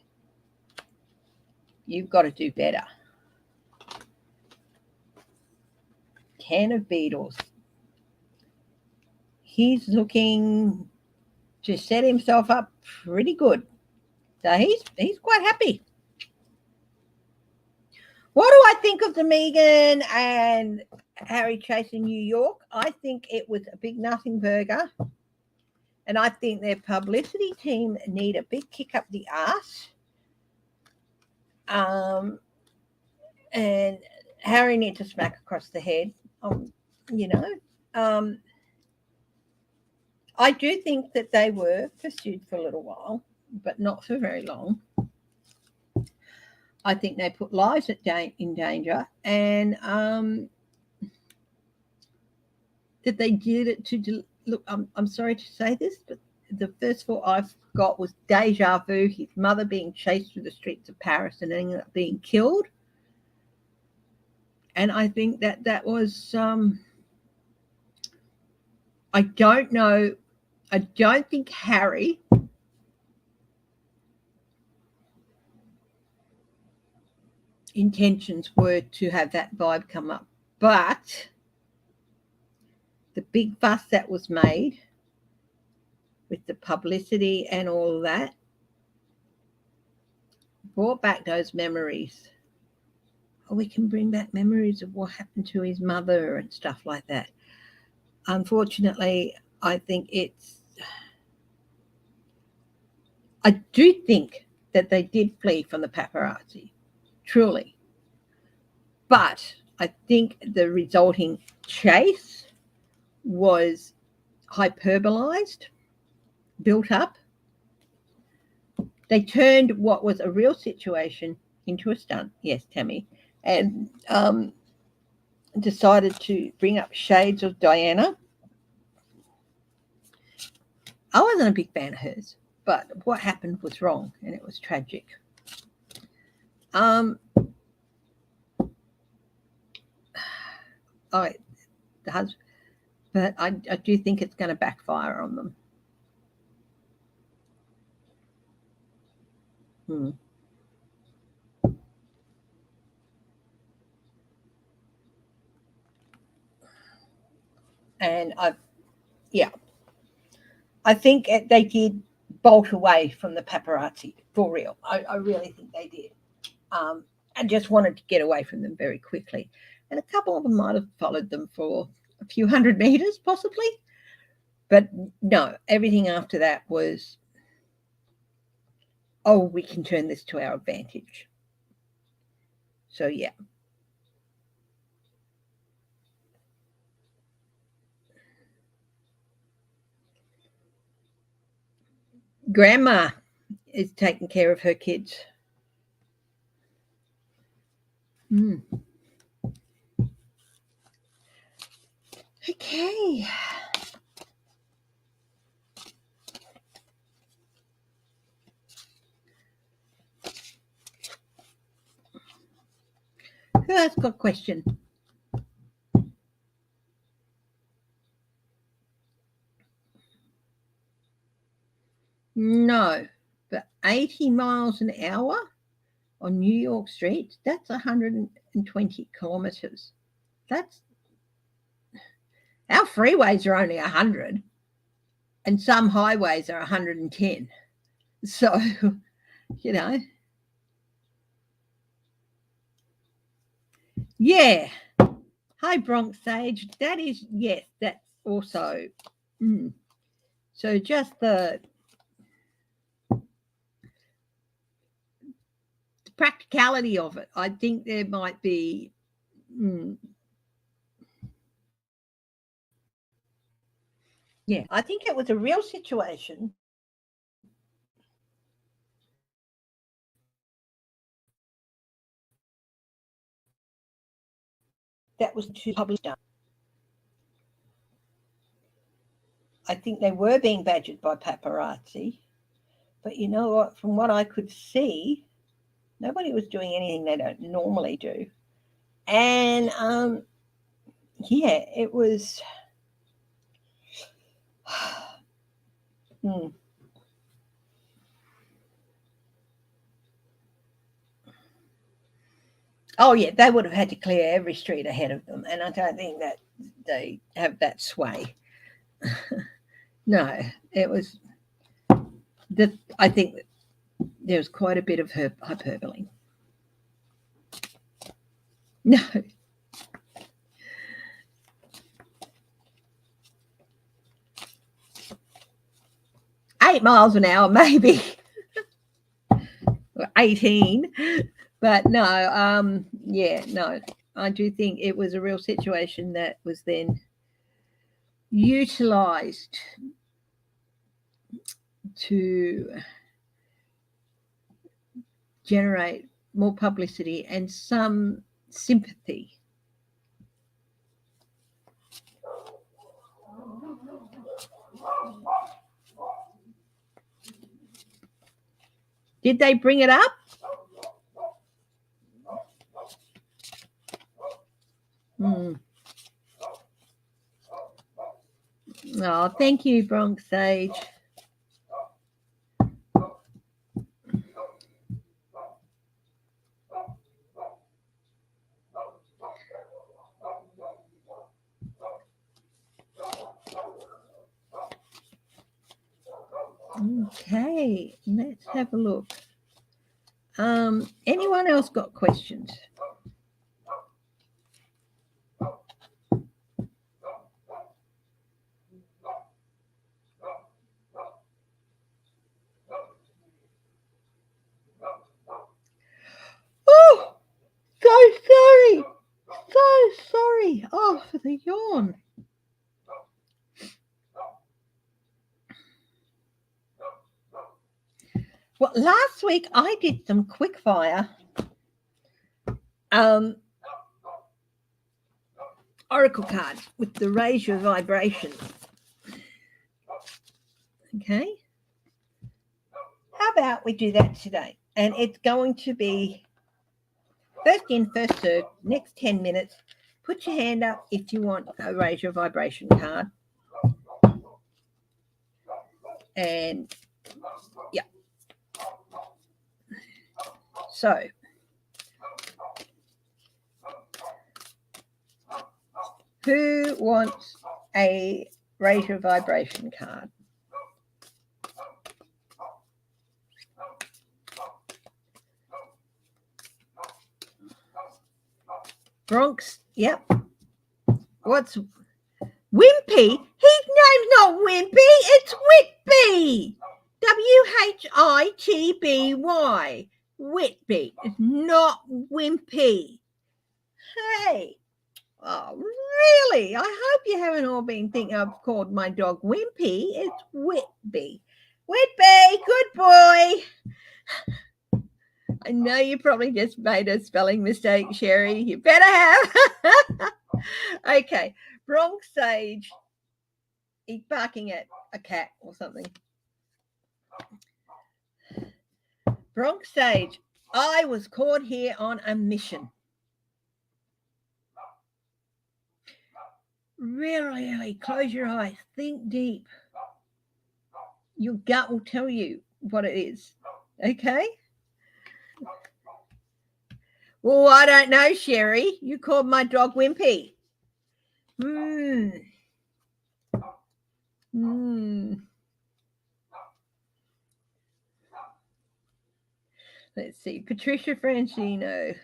You've got to do better. 10 of beetles. He's looking to set himself up pretty good. So he's quite happy. What do I think of the Meghan and Harry chase in New York? I think it was a big nothing burger. And I think their publicity team need a big kick up the arse. And Harry needs to smack across the head. I do think that they were pursued for a little while, but not for very long. I think they put lives in danger, and that they did it to look. I'm sorry to say this, but the first thought I've got was deja vu. His mother being chased through the streets of Paris and ending up being killed, and I think that was. I don't know. I don't think Harry intentions were to have that vibe come up, but the big fuss that was made with the publicity and all of that brought back those memories we can bring back memories of what happened to his mother and stuff like that. Unfortunately, I do think that they did flee from the paparazzi, truly. But I think the resulting chase was hyperbolized, built up. They turned what was a real situation into a stunt. Yes, Tammy. And decided to bring up shades of Diana. I wasn't a big fan of hers, but what happened was wrong and it was tragic. The husband, but I do think it's going to backfire on them. And I think they did bolt away from the paparazzi for real. I really think they did. And just wanted to get away from them very quickly. And a couple of them might have followed them for a few hundred meters, possibly. But no, everything after that was, oh, we can turn this to our advantage. So, yeah. Grandma is taking care of her kids. Okay. Who else got a question? No, but 80 miles an hour on New York streets, that's 120 kilometers. That's, our freeways are only 100 and some highways are 110. So, you know. Yeah. Hi, Bronx Sage. That is, yes, that's also. So just the practicality of it. I think there might be. Yeah, I think it was a real situation. That was too published. I think they were being badgered by paparazzi. But you know what? From what I could see, nobody was doing anything they don't normally do. And yeah, it was. Oh yeah, they would have had to clear every street ahead of them, and I don't think that they have that sway. No, it was. I think there was quite a bit of hyperbole. No. 8 miles an hour, maybe. 18. But no, yeah, no. I do think it was a real situation that was then utilized to generate more publicity and some sympathy. Did they bring it up? Oh, thank you, Bronx Sage. Okay, let's have a look. Anyone else got questions? another yawn. Well, last week I did some quick fire oracle cards with the raise your vibration. Okay. How about we do that today? And it's going to be first in, first served, next 10 minutes. Put your hand up if you want a raise your vibration card. And yeah. So who wants a raise your vibration card? Bronx, yep. What's Wimpy? His name's not Wimpy, it's Whitby. Whitby. Whitby, not Wimpy. Hey, oh, really? I hope you haven't all been thinking I've called my dog Wimpy. It's Whitby. Whitby, good boy. I know you probably just made a spelling mistake, Sherry. You better have. Okay. Bronx Sage. He's barking at a cat or something. Bronx Sage. I was caught here on a mission. Really close your eyes. Think deep. Your gut will tell you what it is. Okay? Well, I don't know, Sherry. You called my dog Wimpy. Let's see. Patricia Francino.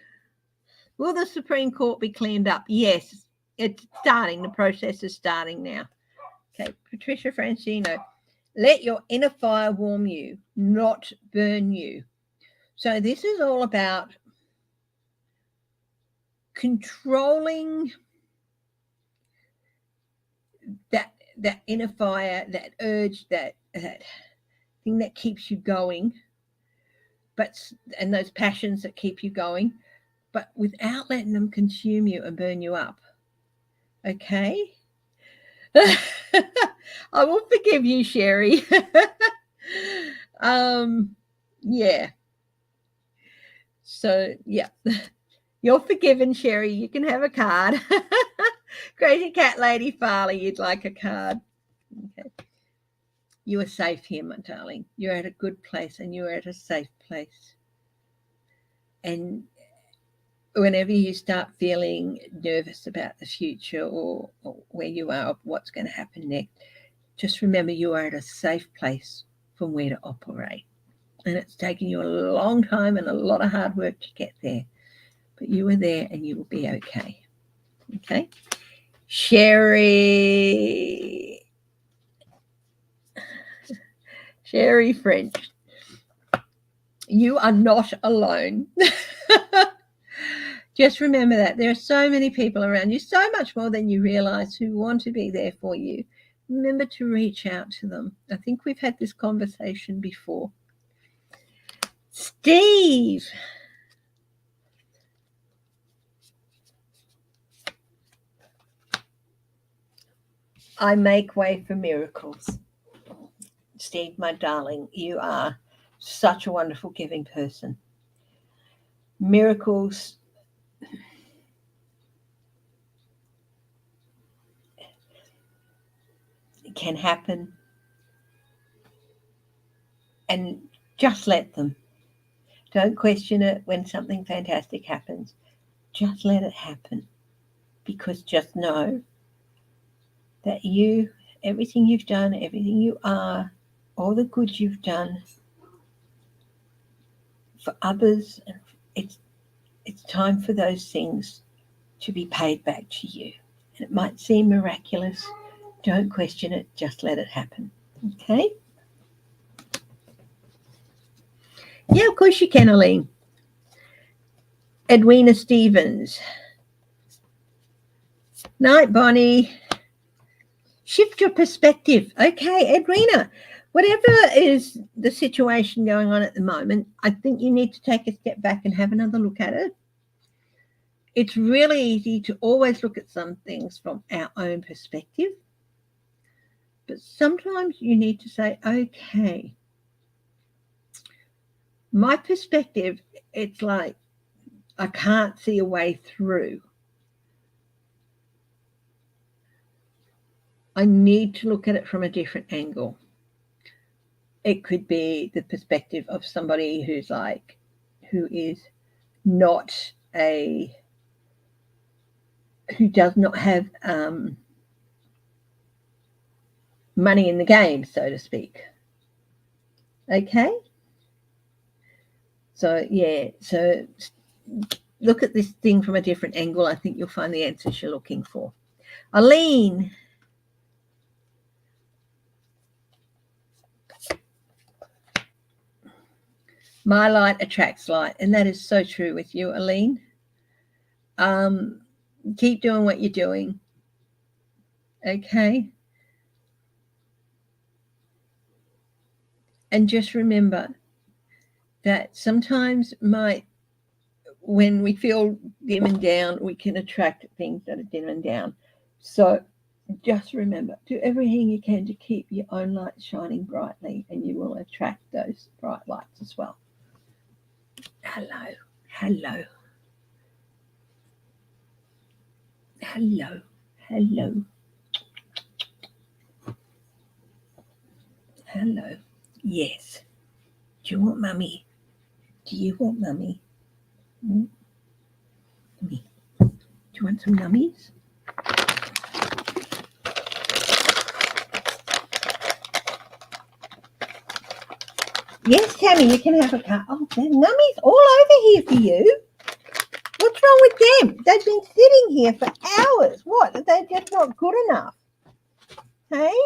Will the Supreme Court be cleaned up? Yes, it's starting. The process is starting now. Okay, Patricia Francino. Let your inner fire warm you, not burn you. So this is all about controlling that inner fire, that urge, that thing that keeps you going, and those passions that keep you going, but without letting them consume you and burn you up. Okay? I will forgive you, Sherry. Yeah. So, yeah. You're forgiven, Sherry. You can have a card. Crazy Cat Lady Farley, you'd like a card. Okay. You are safe here, my darling. You're at a good place and you're at a safe place. And whenever you start feeling nervous about the future or where you are, what's going to happen next, just remember you are at a safe place from where to operate. And it's taken you a long time and a lot of hard work to get there. But you are there and you will be okay. Okay? Sherry French. You are not alone. Just remember that. There are so many people around you, so much more than you realize, who want to be there for you. Remember to reach out to them. I think we've had this conversation before. Steve. I make way for miracles. Steve, my darling, you are such a wonderful giving person. Miracles can happen, and just let them. Don't question it when something fantastic happens. Just let it happen, because just know that everything you've done, everything you are, all the good you've done for others, it's time for those things to be paid back to you. And it might seem miraculous. Don't question it. Just let it happen. Okay? Yeah, of course you can, Aline. Edwina Stevens. Night, Bonnie. Shift your perspective. Okay, Edwina, whatever is the situation going on at the moment, I think you need to take a step back and have another look at it. It's really easy to always look at some things from our own perspective, but sometimes you need to say, okay, my perspective, it's like I can't see a way through. I need to look at it from a different angle. It could be the perspective of somebody who is not who does not have money in the game, so to speak. Okay? So, yeah, so look at this thing from a different angle. I think you'll find the answers you're looking for. Aline. My light attracts light, and that is so true with you, Aline. Keep doing what you're doing. Okay? And just remember that sometimes when we feel dim and down, we can attract things that are dim and down. So just remember, do everything you can to keep your own light shining brightly, and you will attract those bright lights as well. Hello, hello, hello, hello, hello. Yes. Do you want mummy? Do you want mummy? Mummy. Do you want some nummies? Yes, Tammy, you can have a cut. Oh, there's nummies all over here for you. What's wrong with them? They've been sitting here for hours. What? Are they just not good enough? Hey?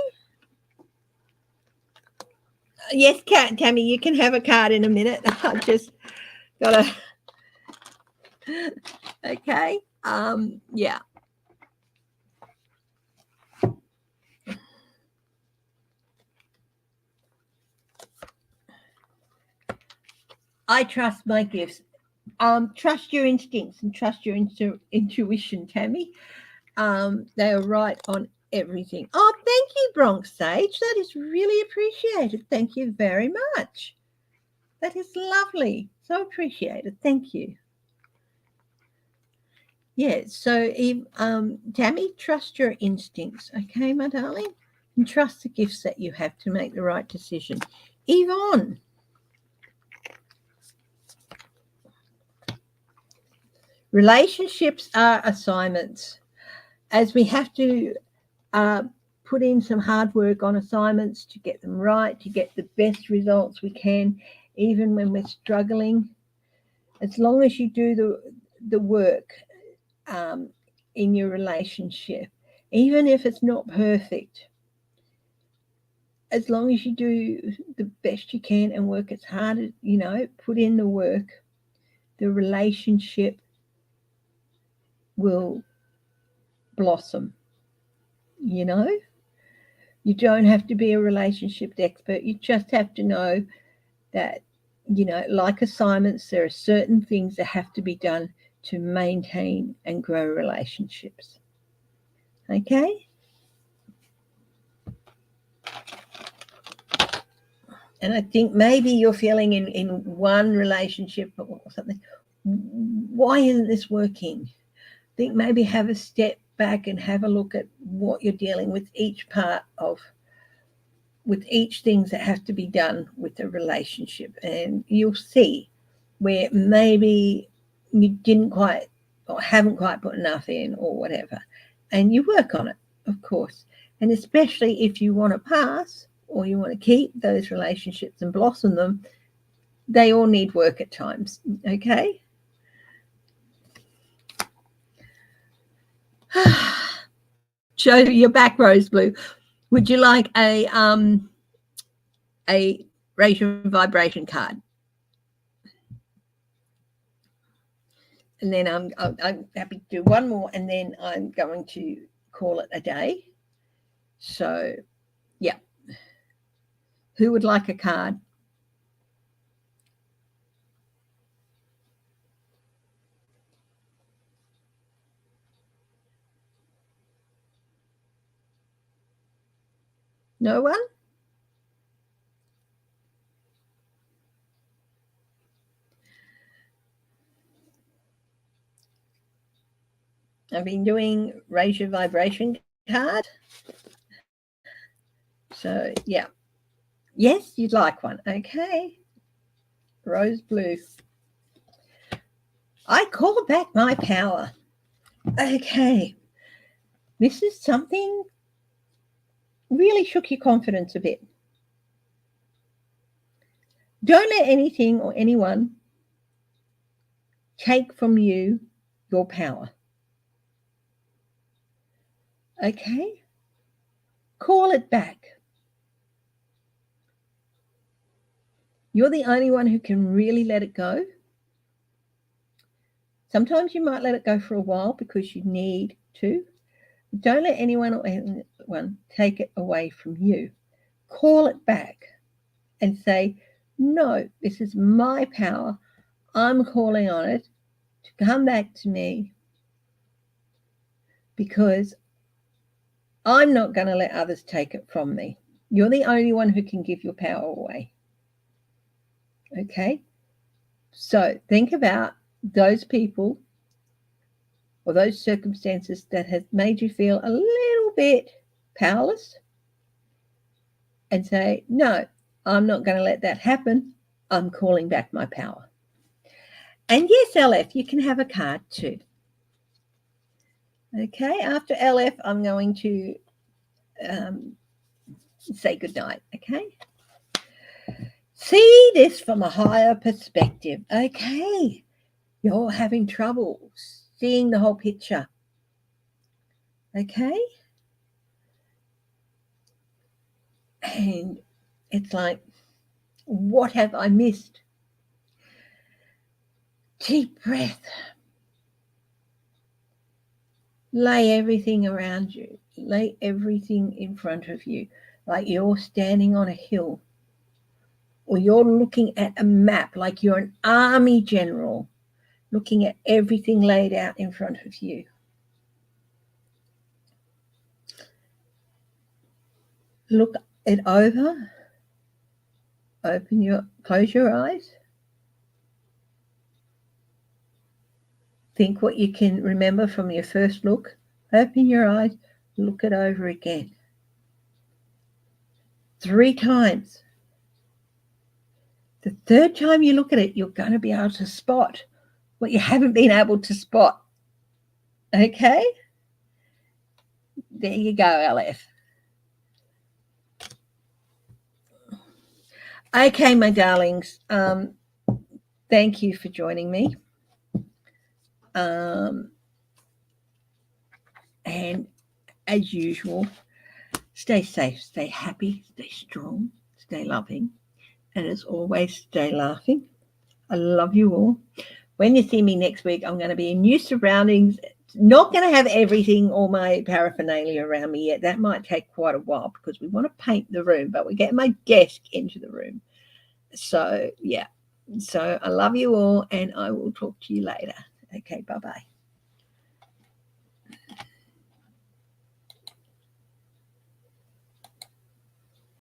Yes, Tammy, you can have a card in a minute. I've just got to... Okay. Yeah. I trust my gifts. Trust your instincts and trust your intuition, Tammy. They are right on everything. Oh, thank you, Bronx Sage. That is really appreciated. Thank you very much. That is lovely. So appreciated. Thank you. Yeah, so Tammy, trust your instincts, okay, my darling? And trust the gifts that you have to make the right decision. Yvonne. Relationships are assignments. As we have to put in some hard work on assignments to get them right, to get the best results we can, even when we're struggling. As long as you do the work in your relationship, even if it's not perfect, as long as you do the best you can and work as hard as, put in the work, the relationship will blossom. You don't have to be a relationship expert. You just have to know that, like assignments, there are certain things that have to be done to maintain and grow relationships. Okay? And I think maybe you're feeling in one relationship or something, why isn't this working? I think maybe have a step back and have a look at what you're dealing with, each things that have to be done with the relationship, and you'll see where maybe you didn't quite or haven't quite put enough in or whatever, and you work on it, of course. And especially if you want to pass or you want to keep those relationships and blossom them, they all need work at times. Okay? Show your back, Rose Blue. Would you like a raise your vibration card? And then I'm happy to do one more, and then I'm going to call it a day. So, yeah. Who would like a card? No one? I've been doing Raise Your Vibration card. So, yeah. Yes, you'd like one. Okay. Rose blue. I call back my power. Okay. This is something really shook your confidence a bit. Don't let anything or anyone take from you your power. Okay? Call it back. You're the only one who can really let it go. Sometimes you might let it go for a while because you need to. Don't let anyone or anyone take it away from you. Call it back and say, no, this is my power. I'm calling on it to come back to me because I'm not going to let others take it from me. You're the only one who can give your power away. Okay? So think about those people or those circumstances that have made you feel a little bit powerless and say, no, I'm not going to let that happen. I'm calling back my power. And yes, LF, you can have a card too. Okay, after LF, I'm going to say goodnight. Okay. See this from a higher perspective. Okay. You're having trouble seeing the whole picture. Okay. And it's like, what have I missed? Deep breath. Lay everything around you. Lay everything in front of you, like you're standing on a hill, or you're looking at a map, like you're an army general, looking at everything laid out in front of you. Look it over. Close your eyes. Think what you can remember from your first look. Open your eyes, look it over again. 3 times. The third time you look at it, you're going to be able to spot what you haven't been able to spot. Okay? There you go, LF. Okay, my darlings. Thank you for joining me. And as usual, stay safe, stay happy, stay strong, stay loving, and as always, stay laughing. I love you all. When you see me next week, I'm going to be in new surroundings. Not going to have everything, all my paraphernalia around me yet. That might take quite a while because we want to paint the room, but we get my desk into the room. So, yeah. So I love you all, and I will talk to you later. Okay, bye-bye.